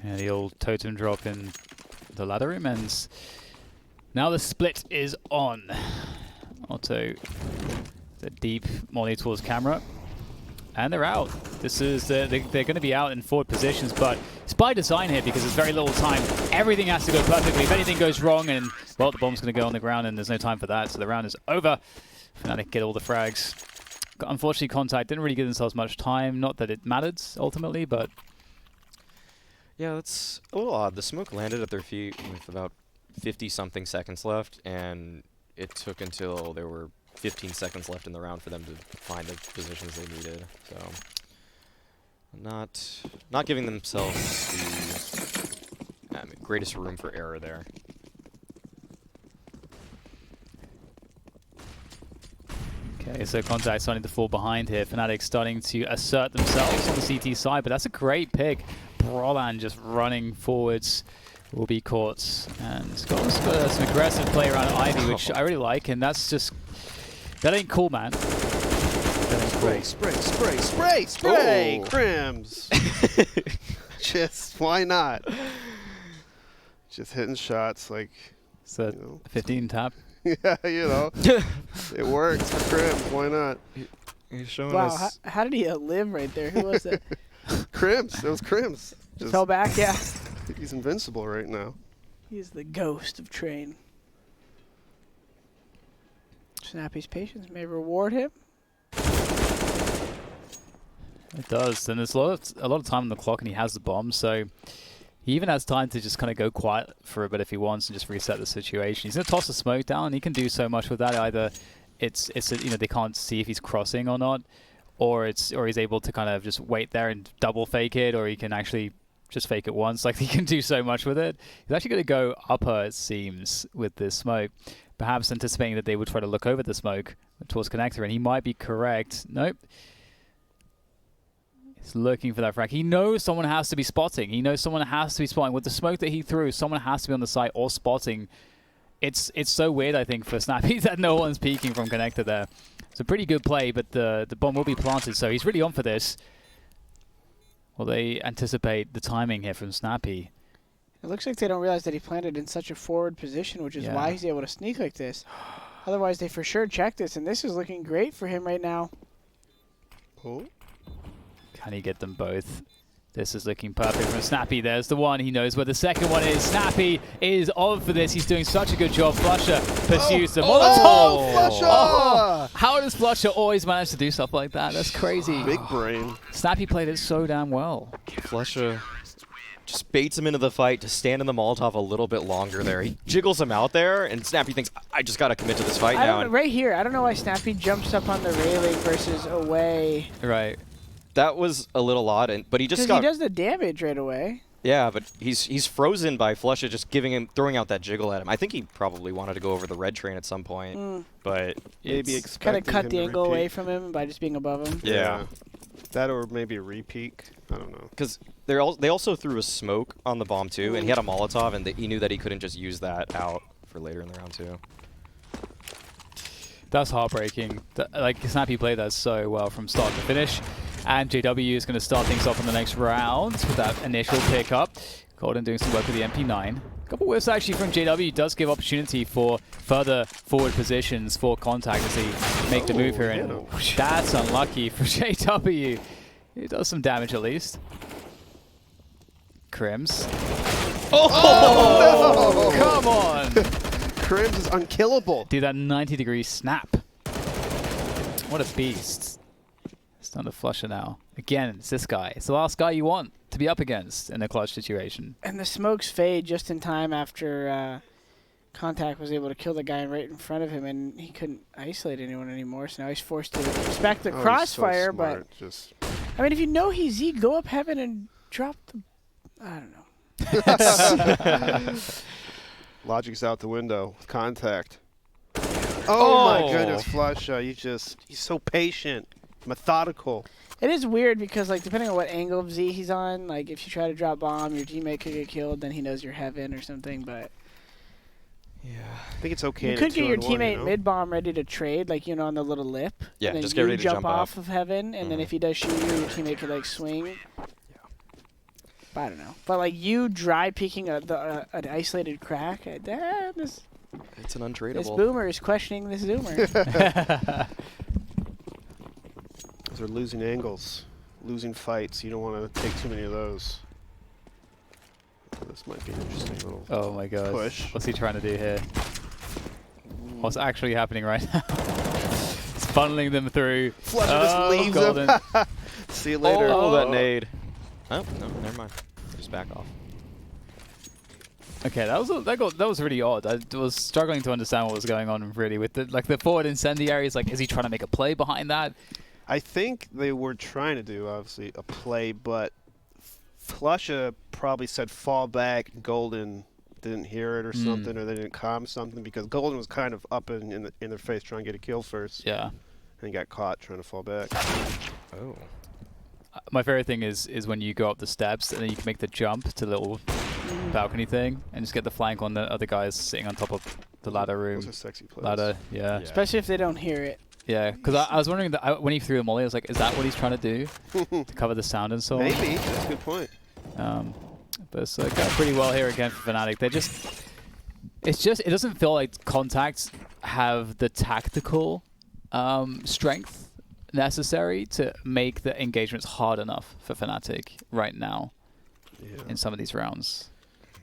And the old totem drop in the ladder room ends. Now the split is on. Otto, the deep molly towards camera. And they're out. This is they're going to be out in forward positions, but it's by design here because there's very little time. Everything has to go perfectly. If anything goes wrong, and well, the bomb's going to go on the ground, and there's no time for that. So the round is over. Fnatic get all the frags. Unfortunately, Contact didn't really give themselves much time. Not that it mattered ultimately, but yeah, that's a little odd. The smoke landed at their feet with about 50-something seconds left, and it took until there were 15 seconds left in the round for them to find the positions they needed. So, not giving themselves the greatest room for error there. okay, so Contact starting to fall behind here. Fnatic starting to assert themselves on the CT side, but that's a great pick. Brolan just running forwards will be caught, and it's got some aggressive play around Ivy, which I really like, and that's just, that ain't cool, man. That ain't cool. Spray! Crims! Just, why not? Just hitting shots like, So, you know. 15 tap. Yeah, you know. It works for Crims, why not? He's showing Wow, us. how did he live right there? Who was that? Crims, it was Crims. Just, Fell back, yeah. he's invincible right now. He's the ghost of Train. Snappy's patience may reward him. It does, and there's a lot of time on the clock, and he has the bomb, so he even has time to just kind of go quiet for a bit if he wants and just reset the situation. He's going to toss the smoke down. He can do so much with that. Either it's you know, they can't see if he's crossing or not, or he's able to kind of just wait there and double fake it, or he can actually just fake it once. Like, he can do so much with it. He's actually going to go upper, it seems, with this smoke, perhaps anticipating that they would try to look over the smoke towards connector, and he might be correct. Nope. He's looking for that frag. He knows someone has to be spotting. He knows someone has to be spotting. With the smoke that he threw, someone has to be on the site or spotting. It's so weird, I think, for Snappy that no one's peeking from connector there. It's a pretty good play, but the bomb will be planted, so he's really on for this. Will they anticipate the timing here from Snappy? It looks like they don't realize that he planted in such a forward position, which is why he's able to sneak like this. Otherwise, they for sure check this, and this is looking great for him right now. Oh. Can he get them both? This is looking perfect from Snappy. There's the one. He knows where the second one is. Snappy is on for this. He's doing such a good job. Flusher pursues them. Oh, Flusher! Oh, how does Flusher always manage to do stuff like that? That's crazy. Big brain. Snappy played it so damn well. Flusher just baits him into the fight to stand in the Molotov a little bit longer there. He jiggles him out there, and Snappy thinks, I just got to commit to this fight now. Right here, I don't know why Snappy jumps up on the railing versus away. Right. That was a little odd, but he just got... he does the damage right away. Yeah, but he's frozen by Flusher just throwing out that jiggle at him. I think he probably wanted to go over the red train at some point, but Maybe kind expecting of cut him the to angle repeat. away from him by just being above him. Yeah. That or maybe a repeat. I don't know. Because they also threw a smoke on the bomb too, and he had a Molotov, and he knew that he couldn't just use that out for later in the round too. That's heartbreaking. Like, Snappy played that so well from start to finish. And JW is going to start things off in the next round with that initial pickup. Golden doing some work with the MP9. A couple whiffs actually from JW does give opportunity for further forward positions for Contact as they make the move here. And that's unlucky for JW. He does some damage at least. Crims. Oh, no! Come on! Crims is unkillable. Do that 90-degree snap. What a beast. It's time to Flusher now. Again, it's this guy. It's the last guy you want to be up against in a clutch situation. And the smokes fade just in time after Contact was able to kill the guy right in front of him, and he couldn't isolate anyone anymore, so now he's forced to respect the crossfire. But I mean, if you know he's Z, go up heaven and drop the... I don't know. Logic's out the window with Contact. Oh my goodness, Flusher. He's so patient, methodical. It is weird because, like, depending on what angle of Z he's on, like, if you try to drop bomb, your teammate could get killed, then he knows you're heaven or something, but... Yeah. I think it's okay. You could get your teammate mid-bomb ready to trade, like, on the little lip. Yeah, and then just get ready to jump off up of heaven, and then if he does shoot you, your teammate could, like, swing. Yeah. But I don't know. But, like, you dry peeking an isolated crack, it's an untradeable. This boomer is questioning this zoomer. Those are losing angles, losing fights. You don't want to take too many of those. This might be an interesting little my god. push. What's he trying to do here? What's actually happening right now? It's funneling them through. Flusher just leaves Golden. them. See you later. Oh, that nade. Oh, no, never mind. Just back off. Okay, that was really odd. I was struggling to understand what was going on really with the forward incendiaries. Like, is he trying to make a play behind that? I think they were trying to do, obviously, a play, but Flusher probably said fall back. Golden didn't hear it or something, or they didn't calm something, because Golden was kind of up in their face trying to get a kill first. Yeah. And he got caught trying to fall back. Oh. My favorite thing is when you go up the steps and then you can make the jump to the little balcony thing and just get the flank on the other guys sitting on top of the ladder room. Those are sexy plays. Ladder, yeah. Especially if they don't hear it. Yeah, because I was wondering that when he threw a molly, I was like, is that what he's trying to do? To cover the sound and so on? Maybe. That's a good point. But it's going pretty well here again for Fnatic. It doesn't feel like Contacts have the tactical strength necessary to make the engagements hard enough for Fnatic right now in some of these rounds.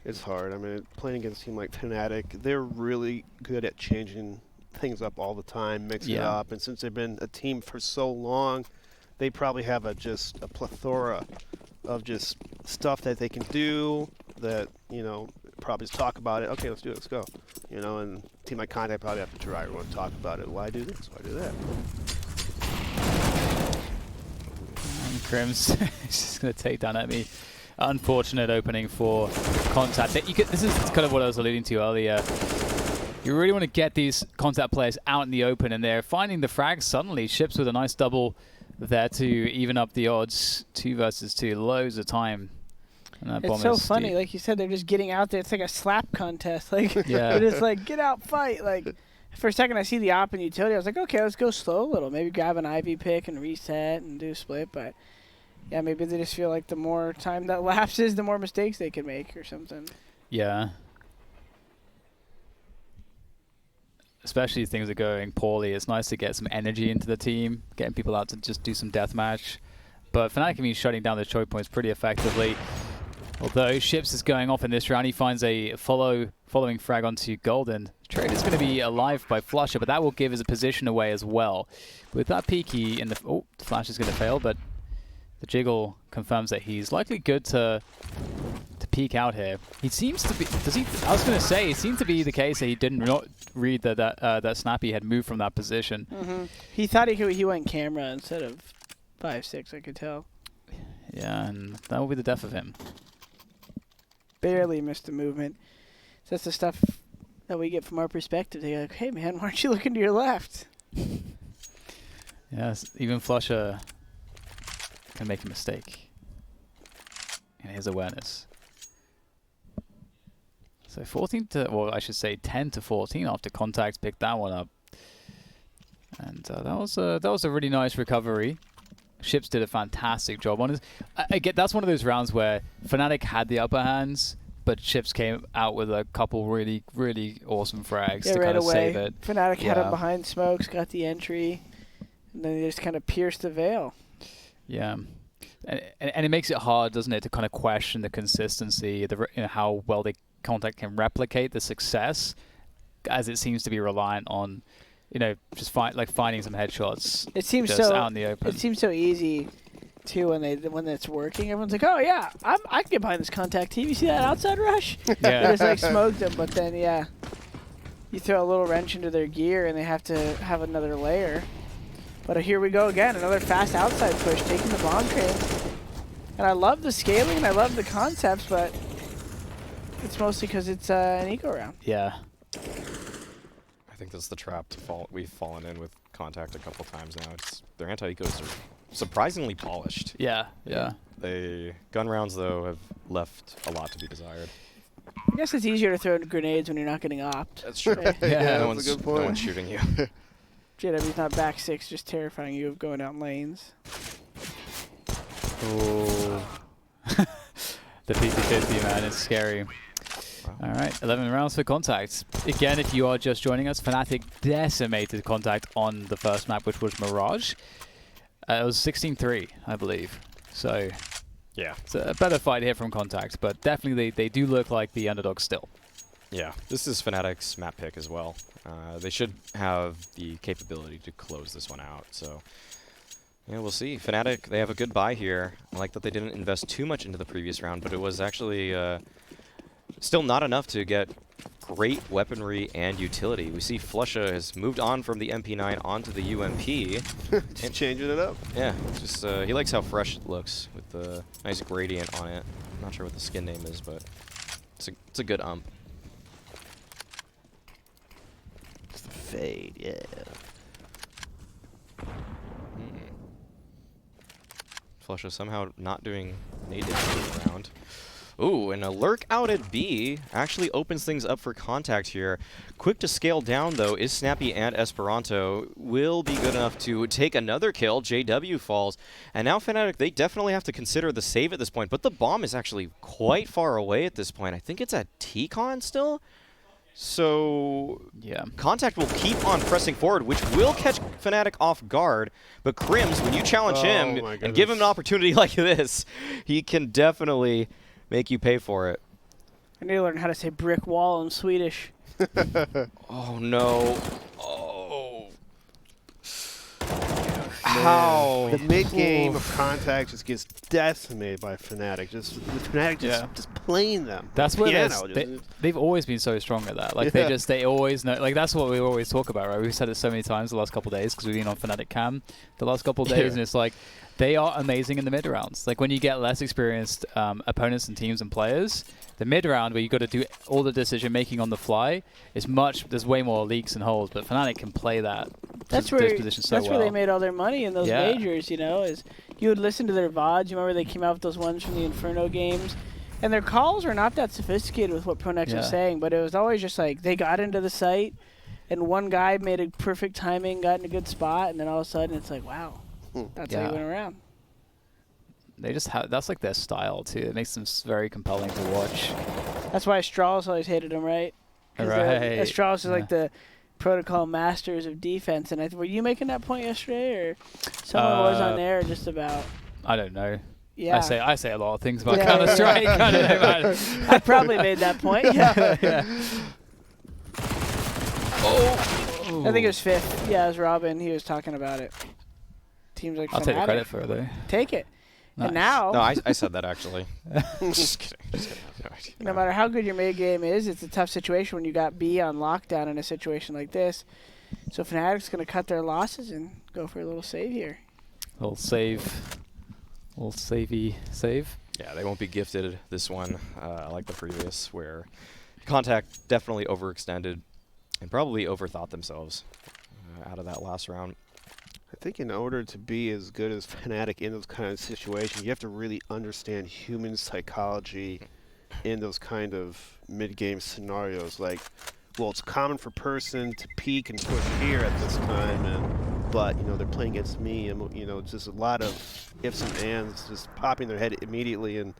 It's hard. I mean, playing against a team like Fnatic, they're really good at changing things up all the time, mixing it up. And since they've been a team for so long, they probably have just a plethora of just stuff that they can do that, probably just talk about it. Okay, let's do it. Let's go. And a team like Contact probably have to try everyone to talk about it. Why do this? Why do that? And Crims is just going to take down at me. Unfortunate opening for Contact. This is kind of what I was alluding to earlier. You really want to get these Contact players out in the open, and they're finding the frags suddenly. Ships with a nice double there to even up the odds. 2 versus 2, loads of time. And it's so funny, like you said, they're just getting out there. It's like a slap contest. Like, they're just like, get out, fight. Like, for a second, I see the op and utility. I was like, okay, let's go slow a little. Maybe grab an Ivy pick and reset and do a split. But yeah, maybe they just feel like the more time that lapses, the more mistakes they can make or something. Yeah. especially if things are going poorly, it's nice to get some energy into the team, getting people out to just do some deathmatch. But Fnatic have been shutting down the choke points pretty effectively. Although Ships is going off in this round, he finds a following frag onto Golden. Trade is going to be alive by Flusher, but that will give his position away as well. With that peaky in the... Oh, the flash is going to fail, but the jiggle confirms that he's likely good to peek out here. He seems to be... I was going to say, it seemed to be the case that he did not read that Snappy had moved from that position. Mm-hmm. He thought he went camera instead of 5-6, I could tell. Yeah, and that will be the death of him. Barely missed the movement. So that's the stuff that we get from our perspective. They're like, hey man, why aren't you looking to your left? Yes, even Flusher can make a mistake in his awareness. So 14 to, well, I should say 10 to 14 after Contact picked that one up. And that was a really nice recovery. Ships did a fantastic job on it. Again, that's one of those rounds where Fnatic had the upper hands, but Ships came out with a couple really, really awesome frags to kind of save it. Fnatic had him behind smokes, got the entry, and then they just kind of pierced the veil. Yeah. And it makes it hard, doesn't it, to kind of question the consistency, how well the Contact can replicate the success, as it seems to be reliant on, just finding some headshots. It seems just so out in the open. It seems so easy too when it's working. Everyone's like, "Oh yeah, I can get behind this Contact team. You see that outside rush?" Yeah. They just smoked them, but then you throw a little wrench into their gear and they have to have another layer. But here we go again, another fast outside push, taking the bomb train. And I love the scaling and I love the concepts, but it's mostly because it's an eco round. Yeah. I think that's the trap we've fallen in with Contact a couple times now. Their anti-ecos are surprisingly polished. Yeah, yeah. Gun rounds, though, have left a lot to be desired. I guess it's easier to throw grenades when you're not getting opped. That's true. Right? Yeah, no that's a good point. No one's shooting you. JW's not back 6, just terrifying you of going down lanes. Oh. The 50-50, man, it's scary. Wow. All right, 11 rounds for Contact. Again, if you are just joining us, Fnatic decimated Contact on the first map, which was Mirage. It was 16-3, I believe. So, Yeah. it's a better fight here from Contact, but definitely they do look like the underdog still. Yeah, this is Fnatic's map pick as well. They should have the capability to close this one out, so... Yeah, we'll see. Fnatic, they have a good buy here. I like that they didn't invest too much into the previous round, but it was actually still not enough to get great weaponry and utility. We see Flusha has moved on from the MP9 onto the UMP. Just changing it up. Yeah, just he likes how fresh it looks with the nice gradient on it. I'm not sure what the skin name is, but it's a good ump. It's the fade, yeah. Flusha somehow not doing nade damage around. Ooh, and a lurk out at B actually opens things up for Contact here. Quick to scale down, though, is Snappy and Esperanto. Will be good enough to take another kill. JW falls. And now Fnatic, they definitely have to consider the save at this point. But the bomb is actually quite far away at this point. I think it's at T-Con still? So, yeah, Contact will keep on pressing forward, which will catch Fnatic off guard. But Crims, when you challenge him and give him an opportunity like this, he can definitely make you pay for it. I need to learn how to say brick wall in Swedish. Oh, no. Oh. How? The mid-game of Contact just gets decimated by Fnatic. Fnatic just playing them. That's where piano, they've always been so strong at that. Like they always know. Like that's what we always talk about, right? We've said it so many times the last couple of days because we've been on Fnatic Cam the last couple of days, and it's like they are amazing in the mid rounds. Like when you get less experienced opponents and teams and players, the mid round where you got to do all the decision making on the fly is there's way more leaks and holes, but Fnatic can play that. That's where they made all their money in those majors, is you would listen to their VODs. You remember they came out with those ones from the Inferno games, and their calls were not that sophisticated with what Pronex was saying, but it was always just like they got into the site, and one guy made a perfect timing, got in a good spot, and then all of a sudden it's like, wow, that's how you went around. They just have, that's like their style too. It makes them very compelling to watch. That's why Strauss always hated him, right? Right. Strauss is like the protocol masters of defense. And were you making that point yesterday, or someone was on there just about? I don't know. Yeah. I say a lot of things about Yeah. Counter-Strike. I don't know about it. I probably made that point. Yeah. Oh. I think it was fifth. Yeah, it was Robin. He was talking about it. Teams like I'll take the Fnatic. credit for it though. Take it. Nice. And now, No, I said that actually. Just kidding. I have no idea. no matter how good your mid game is, it's a tough situation when you got B on lockdown in a situation like this. So Fnatic's going to cut their losses and go for a little save here. Little savey save. Yeah, they won't be gifted this one like the previous, where Contact definitely overextended and probably overthought themselves out of that last round. I think in order to be as good as Fnatic in those kind of situations, you have to really understand human psychology in those kind of mid-game scenarios. Like, well, it's common for person to peek and push here at this time, but you know they're playing against me, and you know just a lot of ifs and ands just popping their head immediately, and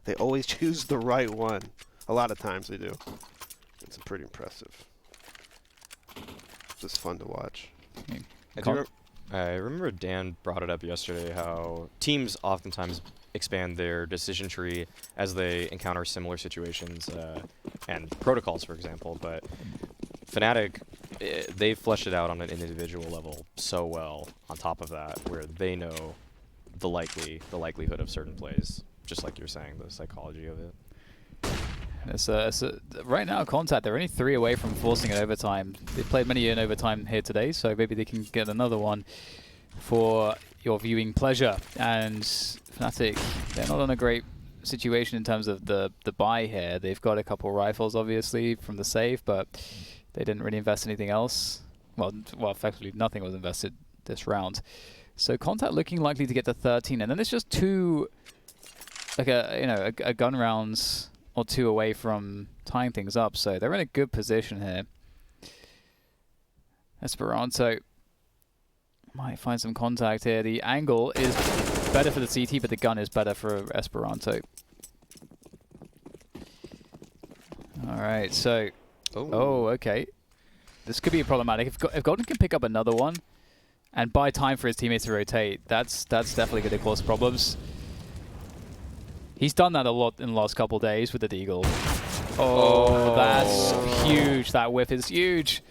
they always choose the right one. A lot of times they do. It's pretty impressive. Just fun to watch. I remember Dan brought it up yesterday how teams oftentimes expand their decision tree as they encounter similar situations and protocols, for example. But Fnatic, they fleshed it out on an individual level so well on top of that, where they know the likelihood of certain plays, just like you're saying, the psychology of it. Right now, Contact, they're only 3 away from forcing an overtime. They played many in overtime here today, so maybe they can get another one for your viewing pleasure. And Fnatic, they're not in a great situation in terms of the buy here. They've got a couple rifles, obviously, from the save, but they didn't really invest anything else. Well, effectively, nothing was invested this round. So Contact looking likely to get to 13, and then it's just 2, like a gun rounds or 2 away from tying things up, so they're in a good position here. Esperanto might find some contact here. The angle is better for the CT, but the gun is better for Esperanto. Alright, so... Oh, okay. This could be problematic. If Golden can pick up another one and buy time for his teammates to rotate, that's definitely going to cause problems. He's done that a lot in the last couple of days with the Deagle. Oh, that's huge. That whiff is huge.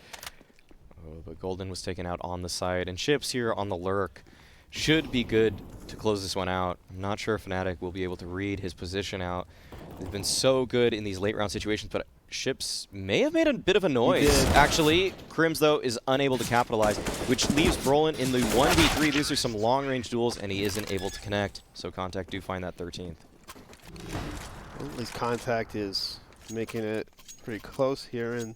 Oh, but Golden was taken out on the side, and Ships here on the lurk should be good to close this one out. I'm not sure if Fnatic will be able to read his position out. They've been so good in these late round situations, but Ships may have made a bit of a noise. Actually, Crims, though, is unable to capitalize, which leaves Brolin in the 1v3. These are some long-range duels, and he isn't able to connect. So Contact do find that 13th. Well, at least Contact is making it pretty close here, and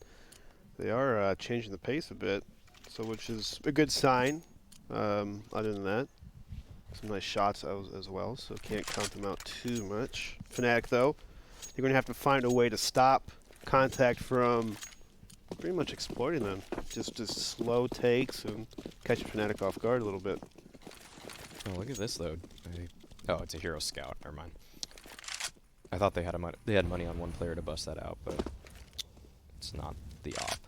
they are changing the pace a bit, so which is a good sign. Other than that, some nice shots as well, so can't count them out too much. Fnatic, though, you're going to have to find a way to stop Contact from pretty much exploiting them. Just slow takes and catch Fnatic off guard a little bit. Oh, look at this, though. Oh, it's a hero scout. Never mind. I thought they had money on one player to bust that out, but it's not the op.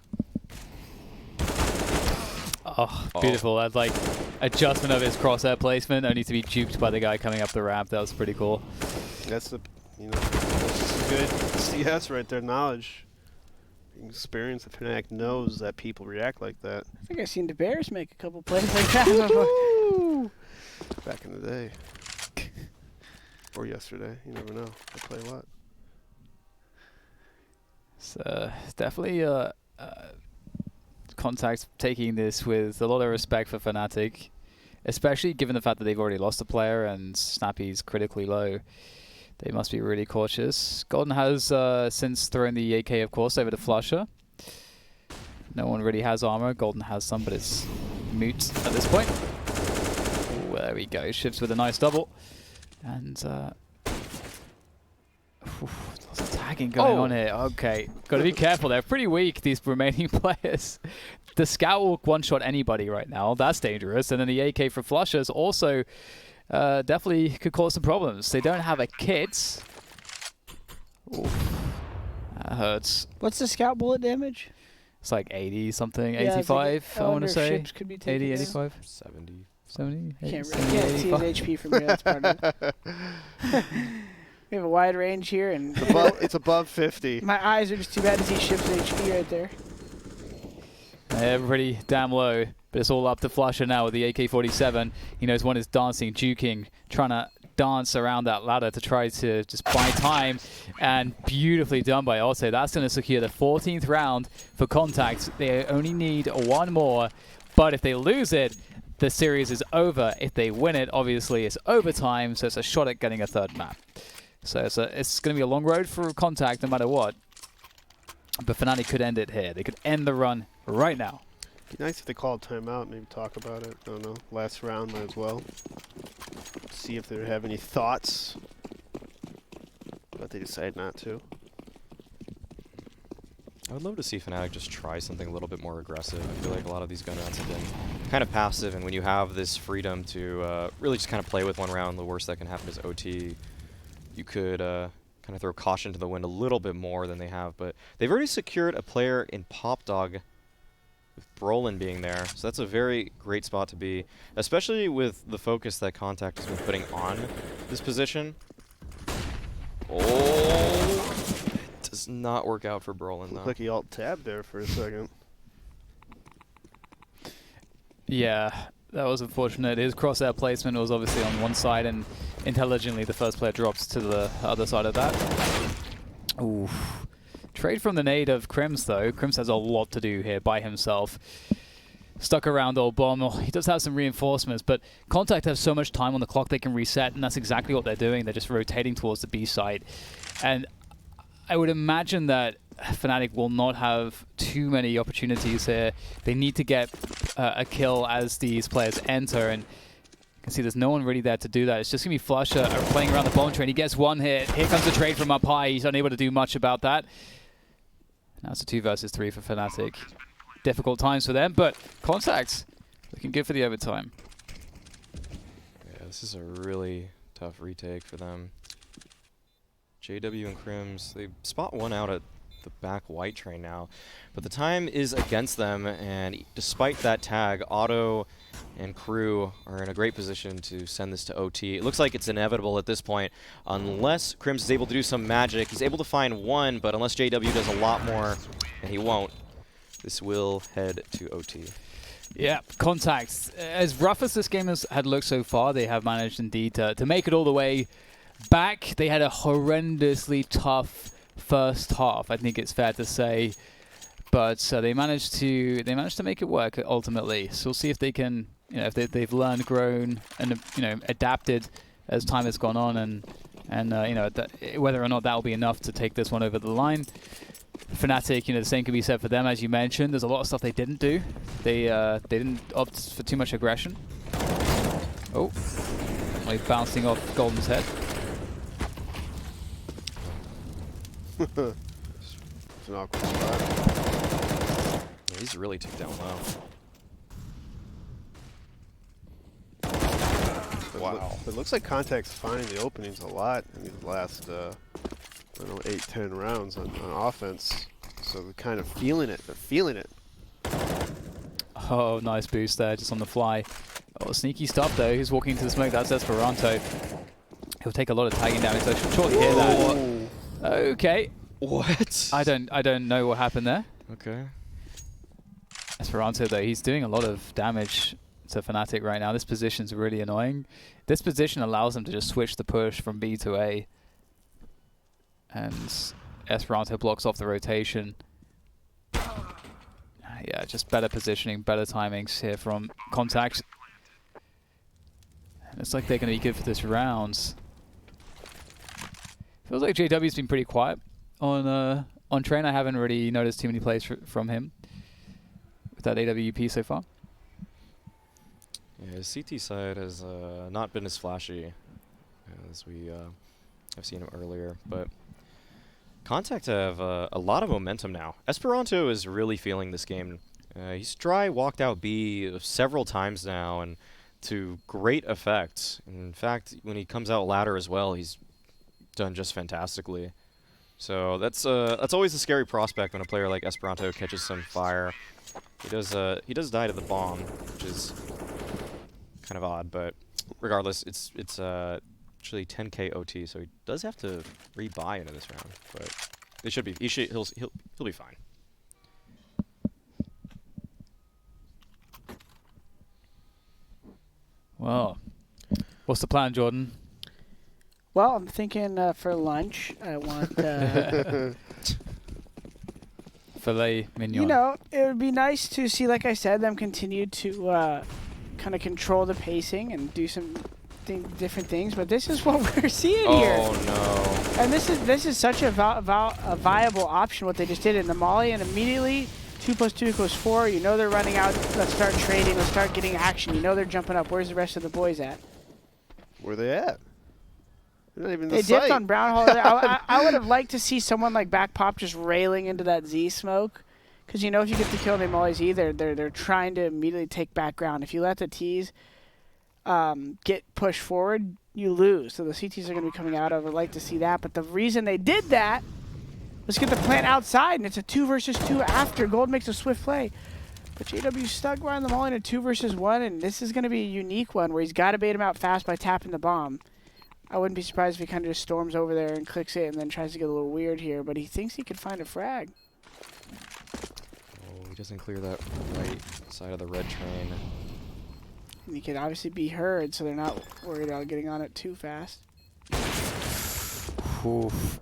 Oh, beautiful. That's like adjustment of his crosshair placement, only to be juked by the guy coming up the ramp. That was pretty cool. That's the, that's just good CS right there, knowledge. Experience that Fnatic knows that people react like that. I think I've seen the Bears make a couple plays like that before. Back in the day. Or yesterday. You never know. I play a lot. So definitely Contact taking this with a lot of respect for Fnatic, especially given the fact that they've already lost a player and Snappy's critically low. They must be really cautious. Golden has since thrown the AK, of course, over to Flusher. No one really has armor. Golden has some, but it's moot at this point. Ooh, there we go. Shifts with a nice double. And lots of tagging going on here. Okay, got to be careful. They're pretty weak, these remaining players. The Scout will one-shot anybody right now. That's dangerous. And then the AK for Flushers also definitely could cause some problems. They don't have a kit. Ooh, that hurts. What's the Scout bullet damage? It's like 80 something, Yeah, it's 85, like, I want to say. ships could be taken 80, down. 85, 70. 70, Can't 70, really can't see his 85. HP from here. That's part of it. We have a wide range here, and It's above 50. my eyes are just too bad to see ships HP right there. Everybody damn low, but it's all up to Flusher now with the AK-47. He knows one is dancing, juking, trying to dance around that ladder to try to just buy time, and beautifully done by Otto. That's going to secure the 14th round for Contact. They only need one more, but if they lose it, the series is over. If they win it, obviously it's overtime, so it's a shot at getting a third map. So it's going to be a long road for Contact no matter what. But Fnatic could end it here. They could end the run right now. Be nice if they called timeout, maybe talk about it. I don't know. Last round might as well. See if they have any thoughts. But they decide not to. I would love to see Fnatic just try something a little bit more aggressive. I feel like a lot of these gun rounds have been kind of passive, and when you have this freedom to really just kind of play with one round, the worst that can happen is OT. You could kind of throw caution to the wind a little bit more than they have, but they've already secured a player in Pop Dog with Brolin being there, so that's a very great spot to be, especially with the focus that Contact has been putting on this position. Oh, it does not work out for Brolin though. Looked like he alt-tabbed there for a second. Yeah, that was unfortunate. His crosshair placement was obviously on one side, and intelligently the first player drops to the other side of that. Oof. Trade from the nade of Crims, though. Crims has a lot to do here by himself. Stuck around old bomb. He does have some reinforcements, but Contact have so much time on the clock they can reset, and that's exactly what they're doing. They're just rotating towards the B side. And I would imagine that Fnatic will not have too many opportunities here. They need to get a kill as these players enter, and you can see there's no one really there to do that. It's just going to be Flusher playing around the bomb train. He gets one hit. Here comes the trade from up high. He's unable to do much about that. Now it's a 2 versus 3 for Fnatic. Difficult times for them, but Contact looking good for the overtime. Yeah, this is a really tough retake for them. JW and Crims, they spot one out at the back white train now, but the time is against them, and despite that tag, Otto and crew are in a great position to send this to OT. It looks like it's inevitable at this point, unless Crims is able to do some magic. He's able to find one, but unless JW does a lot more, and he won't, this will head to OT. Yeah, Contact. As rough as this game had looked so far, they have managed indeed to make it all the way back. They had a horrendously tough first half, I think it's fair to say, but they managed to make it work ultimately. So we'll see if they can, if they've learned, grown, and adapted as time has gone on, and whether or not that will be enough to take this one over the line. Fnatic, the same can be said for them, as you mentioned. There's a lot of stuff they didn't do. They didn't opt for too much aggression. Oh, like bouncing off Golden's head. It's an awkward spot. Yeah, he's really ticked down low. Wow. It looks like Contact's finding the openings a lot in these last, 8-10 rounds on offense. So they're kind of feeling it. They're feeling it. Oh, nice boost there, just on the fly. Oh, sneaky stuff though. He's walking into the smoke. That's Esperanto. He'll take a lot of tagging damage. So I should surely hear that. Okay. What? I don't know what happened there. Okay. Esperanto though, he's doing a lot of damage to Fnatic right now. This position's really annoying. This position allows them to just switch the push from B to A. And Esperanto blocks off the rotation. Yeah, just better positioning, better timings here from Contact. And it's like they're going to be good for this round. Feels like JW's been pretty quiet on train. I haven't really noticed too many plays from him with that AWP so far. Yeah, his CT side has not been as flashy as we have seen him earlier, but Contact have a lot of momentum now. Esperanto is really feeling this game. He's dry walked out B several times now, and to great effect. In fact, when he comes out ladder as well, he's done just fantastically. So that's always a scary prospect when a player like Esperanto catches some fire. He does die to the bomb, which is kind of odd, but regardless, it's actually 10k OT, so he does have to rebuy into this round, but it should be he'll be fine. Well, what's the plan, Jordan? Well, I'm thinking for lunch, I want, Filet mignon. you know, it would be nice to see, like I said, them continue to kind of control the pacing and do some different things. But this is what we're seeing here. Oh no! And this is such a viable option, what they just did in the Molly, and immediately 2 + 2 = 4. You know they're running out. Let's start trading. Let's start getting action. You know they're jumping up. Where's the rest of the boys at? Where are they at? They're not even in They the dipped sight. on Brown Hole. I would have liked to see someone like Back Pop just railing into that Z smoke. Because you know if you get the kill, they always either they're trying to immediately take back ground. If you let the T's get pushed forward, you lose. So the CTs are going to be coming out. I would like to see that. But the reason they did that was get the plant outside, and it's a 2 versus 2 after. Gold makes a swift play. But JW's stuck behind the Mall in a 2 versus 1, and this is going to be a unique one where he's got to bait him out fast by tapping the bomb. I wouldn't be surprised if he kind of just storms over there and clicks it and then tries to get a little weird here, but he thinks he could find a frag. Oh, he doesn't clear that right side of the red train. And he could obviously be heard, so they're not worried about getting on it too fast. Oof.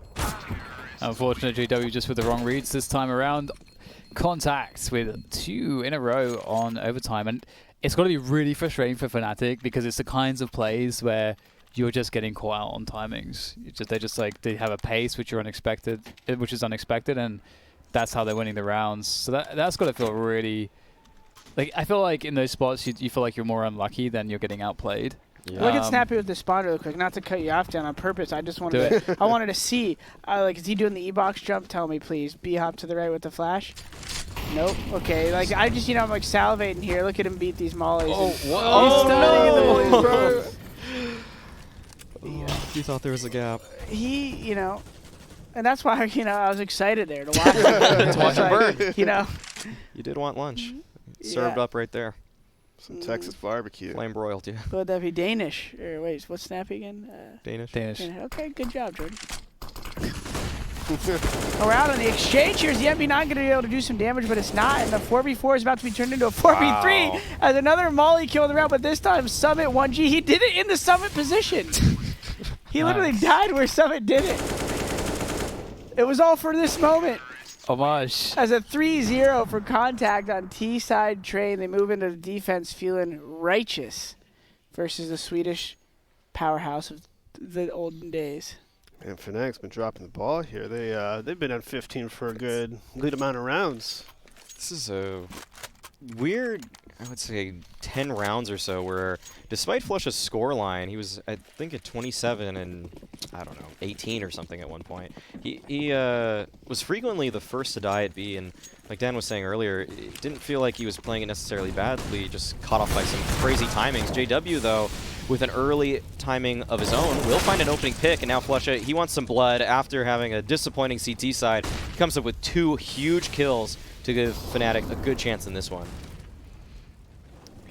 Unfortunately, JW just with the wrong reads this time around. Contacts with 2 in a row on overtime, and it's got to be really frustrating for Fnatic because it's the kinds of plays where you're just getting caught out on timings. They have a pace which is unexpected, and that's how they're winning the rounds. So that's got to feel really like, I feel like in those spots you feel like you're more unlucky than you're getting outplayed. Yeah. Look at Snappy with the spawn real quick. Not to cut you off, Dan, on purpose. I just wanted to. I wanted to see. Like, is he doing the E-box jump? Tell me, please. B-hop to the right with the flash. Nope. Okay. Like, I just, I'm like salivating here. Look at him beat these mollies. Oh, He's no! bro. You thought there was a gap. He, and that's why, I was excited there to watch him. To watch him burn. You did want lunch. Served up right there. Some Texas barbecue. Flame broiled, yeah. Would that be Danish? Or wait, what's Snappy again? Danish. Okay, good job, Jordan. We're out on the exchange here. Is the MB9 going to be able to do some damage, but it's not. And the 4v4 is about to be turned into a 4v3 Wow. as another Molly kill in the round, but this time Summit 1G. He did it in the Summit position. He literally died where Summit did it. It was all for this moment. Homage. As a 3-0 for Contact on T-side train, they move into the defense feeling righteous versus the Swedish powerhouse of the olden days. And Fnatic's been dropping the ball here. They've been on 15 for a good amount of rounds. This is a weird, I would say, 10 rounds or so where, despite Flush's scoreline, he was, I think, at 27 and, I don't know, 18 or something at one point. He was frequently the first to die at B, and like Dan was saying earlier, it didn't feel like he was playing it necessarily badly, just caught off by some crazy timings. JW, though, with an early timing of his own, will find an opening pick, and now Flush, he wants some blood after having a disappointing CT side. He comes up with 2 huge kills to give Fnatic a good chance in this one.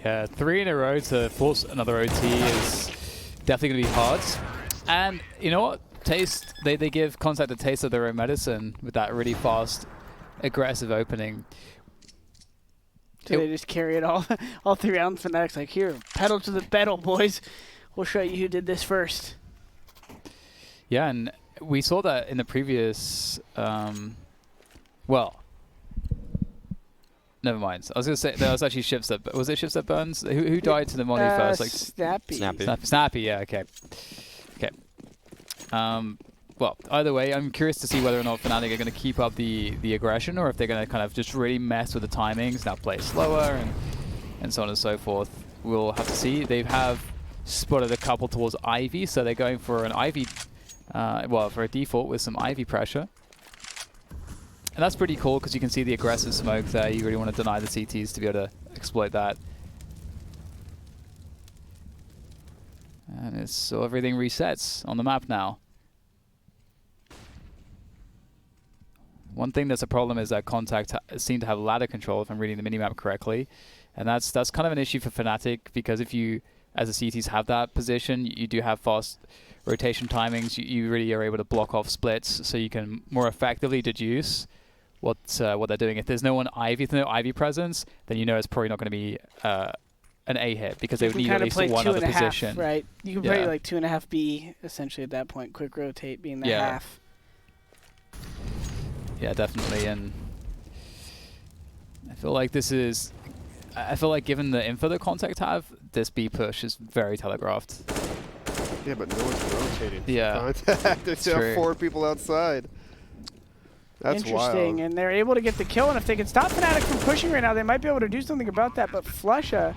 Yeah, 3 in a row to force another OT is definitely going to be hard. And you know what? They give Contact a taste of their own medicine with that really fast, aggressive opening. So they just carry it all 3 rounds. Fnatic's like, here, pedal to the metal, boys. We'll show you who did this first. Yeah, and we saw that in the previous, well, never mind. I was going to say, there was actually Ships that, was it Ships that Burns? Who died to the Molly first? Like Snappy. Snappy, yeah, okay. Well, either way, I'm curious to see whether or not Fnatic are going to keep up the aggression, or if they're going to kind of just really mess with the timings, now play slower, and so on and so forth. We'll have to see. They have spotted a couple towards Ivy, so they're going for an Ivy, well, for a default with some Ivy pressure. And that's pretty cool because you can see the aggressive smoke there. You really want to deny the CTs to be able to exploit that. And so everything resets on the map now. One thing that's a problem is that Contact seem to have ladder control, if I'm reading the minimap correctly. And that's kind of an issue for Fnatic, because if you, as a CTs, have that position, you do have fast rotation timings. You really are able to block off splits, so you can more effectively deduce what they're doing. If there's no Ivy presence, then you know it's probably not going to be an A hit, because they would need at least one other position. Right. You can play like 2.5 B essentially at that point. Quick rotate being the half. Yeah, definitely. And I feel like given the info that Contact have, this B push is very telegraphed. Yeah, but no one's rotating. Yeah. Contact. There's still 4 people outside. That's interesting, wild. and they're able to get the kill, and if they can stop Fnatic from pushing right now, they might be able to do something about that, but Flusha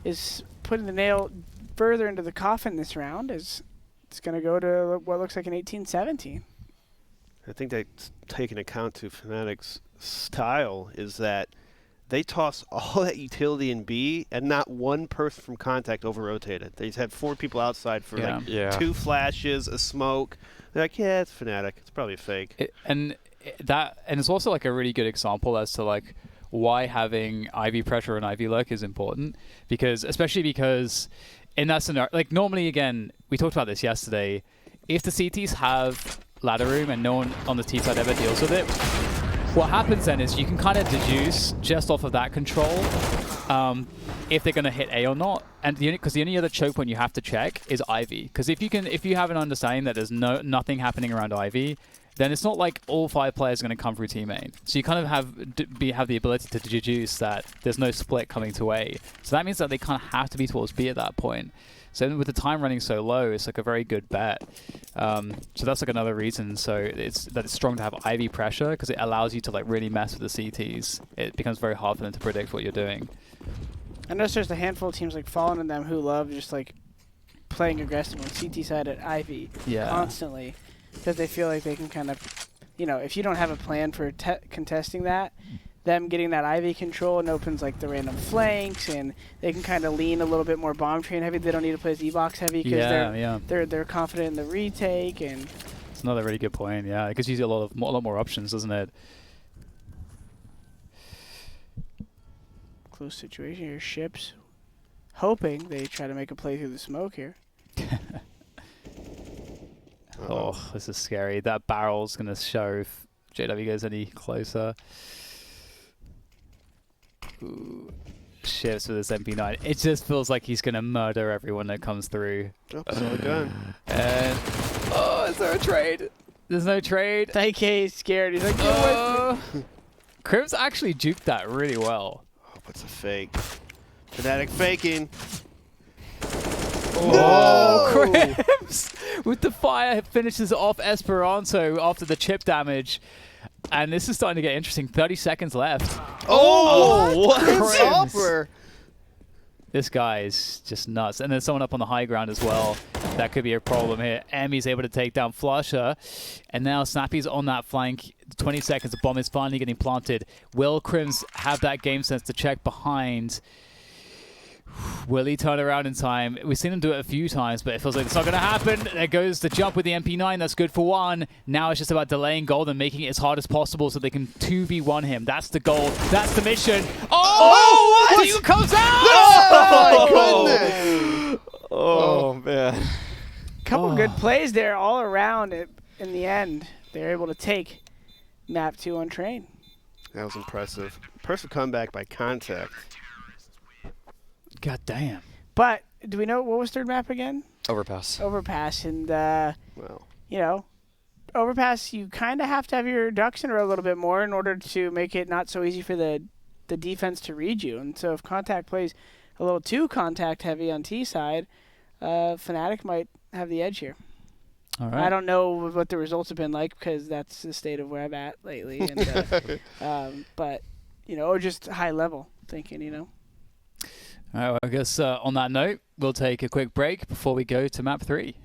is putting the nail further into the coffin this round, as it's going to go to what looks like an 18-17. I think that's taking account to Fnatic's style is that they toss all that utility in B, and not one person from Contact over-rotated. They just had 4 people outside for 2 flashes, a smoke. They're like, yeah, it's Fnatic. It's probably fake. And it's also like a really good example as to like why having Ivy pressure and Ivy luck is important, especially because in that scenario, like normally, again, we talked about this yesterday, if the CTs have ladder room and no one on the T side ever deals with it, what happens then is you can kind of deduce just off of that control if they're going to hit A or not. And because the only other choke point you have to check is Ivy. Because if you have an understanding that there's nothing happening around Ivy, then it's not like all 5 players are going to come through team main. So you kind of have the ability to deduce that there's no split coming to A. So that means that they kind of have to be towards B at that point. So with the time running so low, it's like a very good bet. So that's like another reason. So it's strong to have Ivy pressure, because it allows you to like really mess with the CTs. It becomes very hard for them to predict what you're doing. I noticed there's a handful of teams like Fallen and them who love just like playing aggressive on CT side at Ivy constantly, because they feel like they can kind of, if you don't have a plan for contesting that, them getting that Ivy control and opens like the random flanks, and they can kind of lean a little bit more bomb train heavy. They don't need to play Z-box heavy because they're confident in the retake. And it's another really good point. Yeah, it gives you a lot more options, doesn't it? Close situation here. Ships hoping they try to make a play through the smoke here. Oh, this is scary. That barrel's going to show if JW goes any closer. Ooh. Shifts with this MP9. It just feels like he's going to murder everyone that comes through. Oh, it's all done. And, is there a trade? There's no trade. DK is scared. He's like, Cribs actually juked that really well. Oh, what's a fake? Fnatic faking. Oh, Cribs with the fire finishes off Esperanto after the chip damage. And this is starting to get interesting. 30 seconds left. Oh, what? This guy is just nuts. And there's someone up on the high ground as well. That could be a problem here. Emmy's able to take down Flusha. And now Snappy's on that flank. 20 seconds. The bomb is finally getting planted. Will Crims have that game sense to check behind? Will he turn around in time? We've seen him do it a few times, but it feels like it's not going to happen. There goes the jump with the MP9. That's good for 1. Now it's just about delaying gold and making it as hard as possible so they can 2v1 him. That's the goal. That's the mission. Oh, what? He comes out! Oh, my goodness. Oh, man. Couple good plays there all around. In the end, they're able to take map 2 on train. That was impressive. Impressive comeback by Contact. God damn. But do we know what was third map again? Overpass. Overpass. And, well, Overpass, you kind of have to have your ducks in a row a little bit more in order to make it not so easy for the defense to read you. And so if Contact plays a little too contact heavy on T side, Fnatic might have the edge here. All right. I don't know what the results have been like, because that's the state of where I'm at lately. And, but, or just high level thinking, All right, well, I guess on that note, we'll take a quick break before we go to map 3.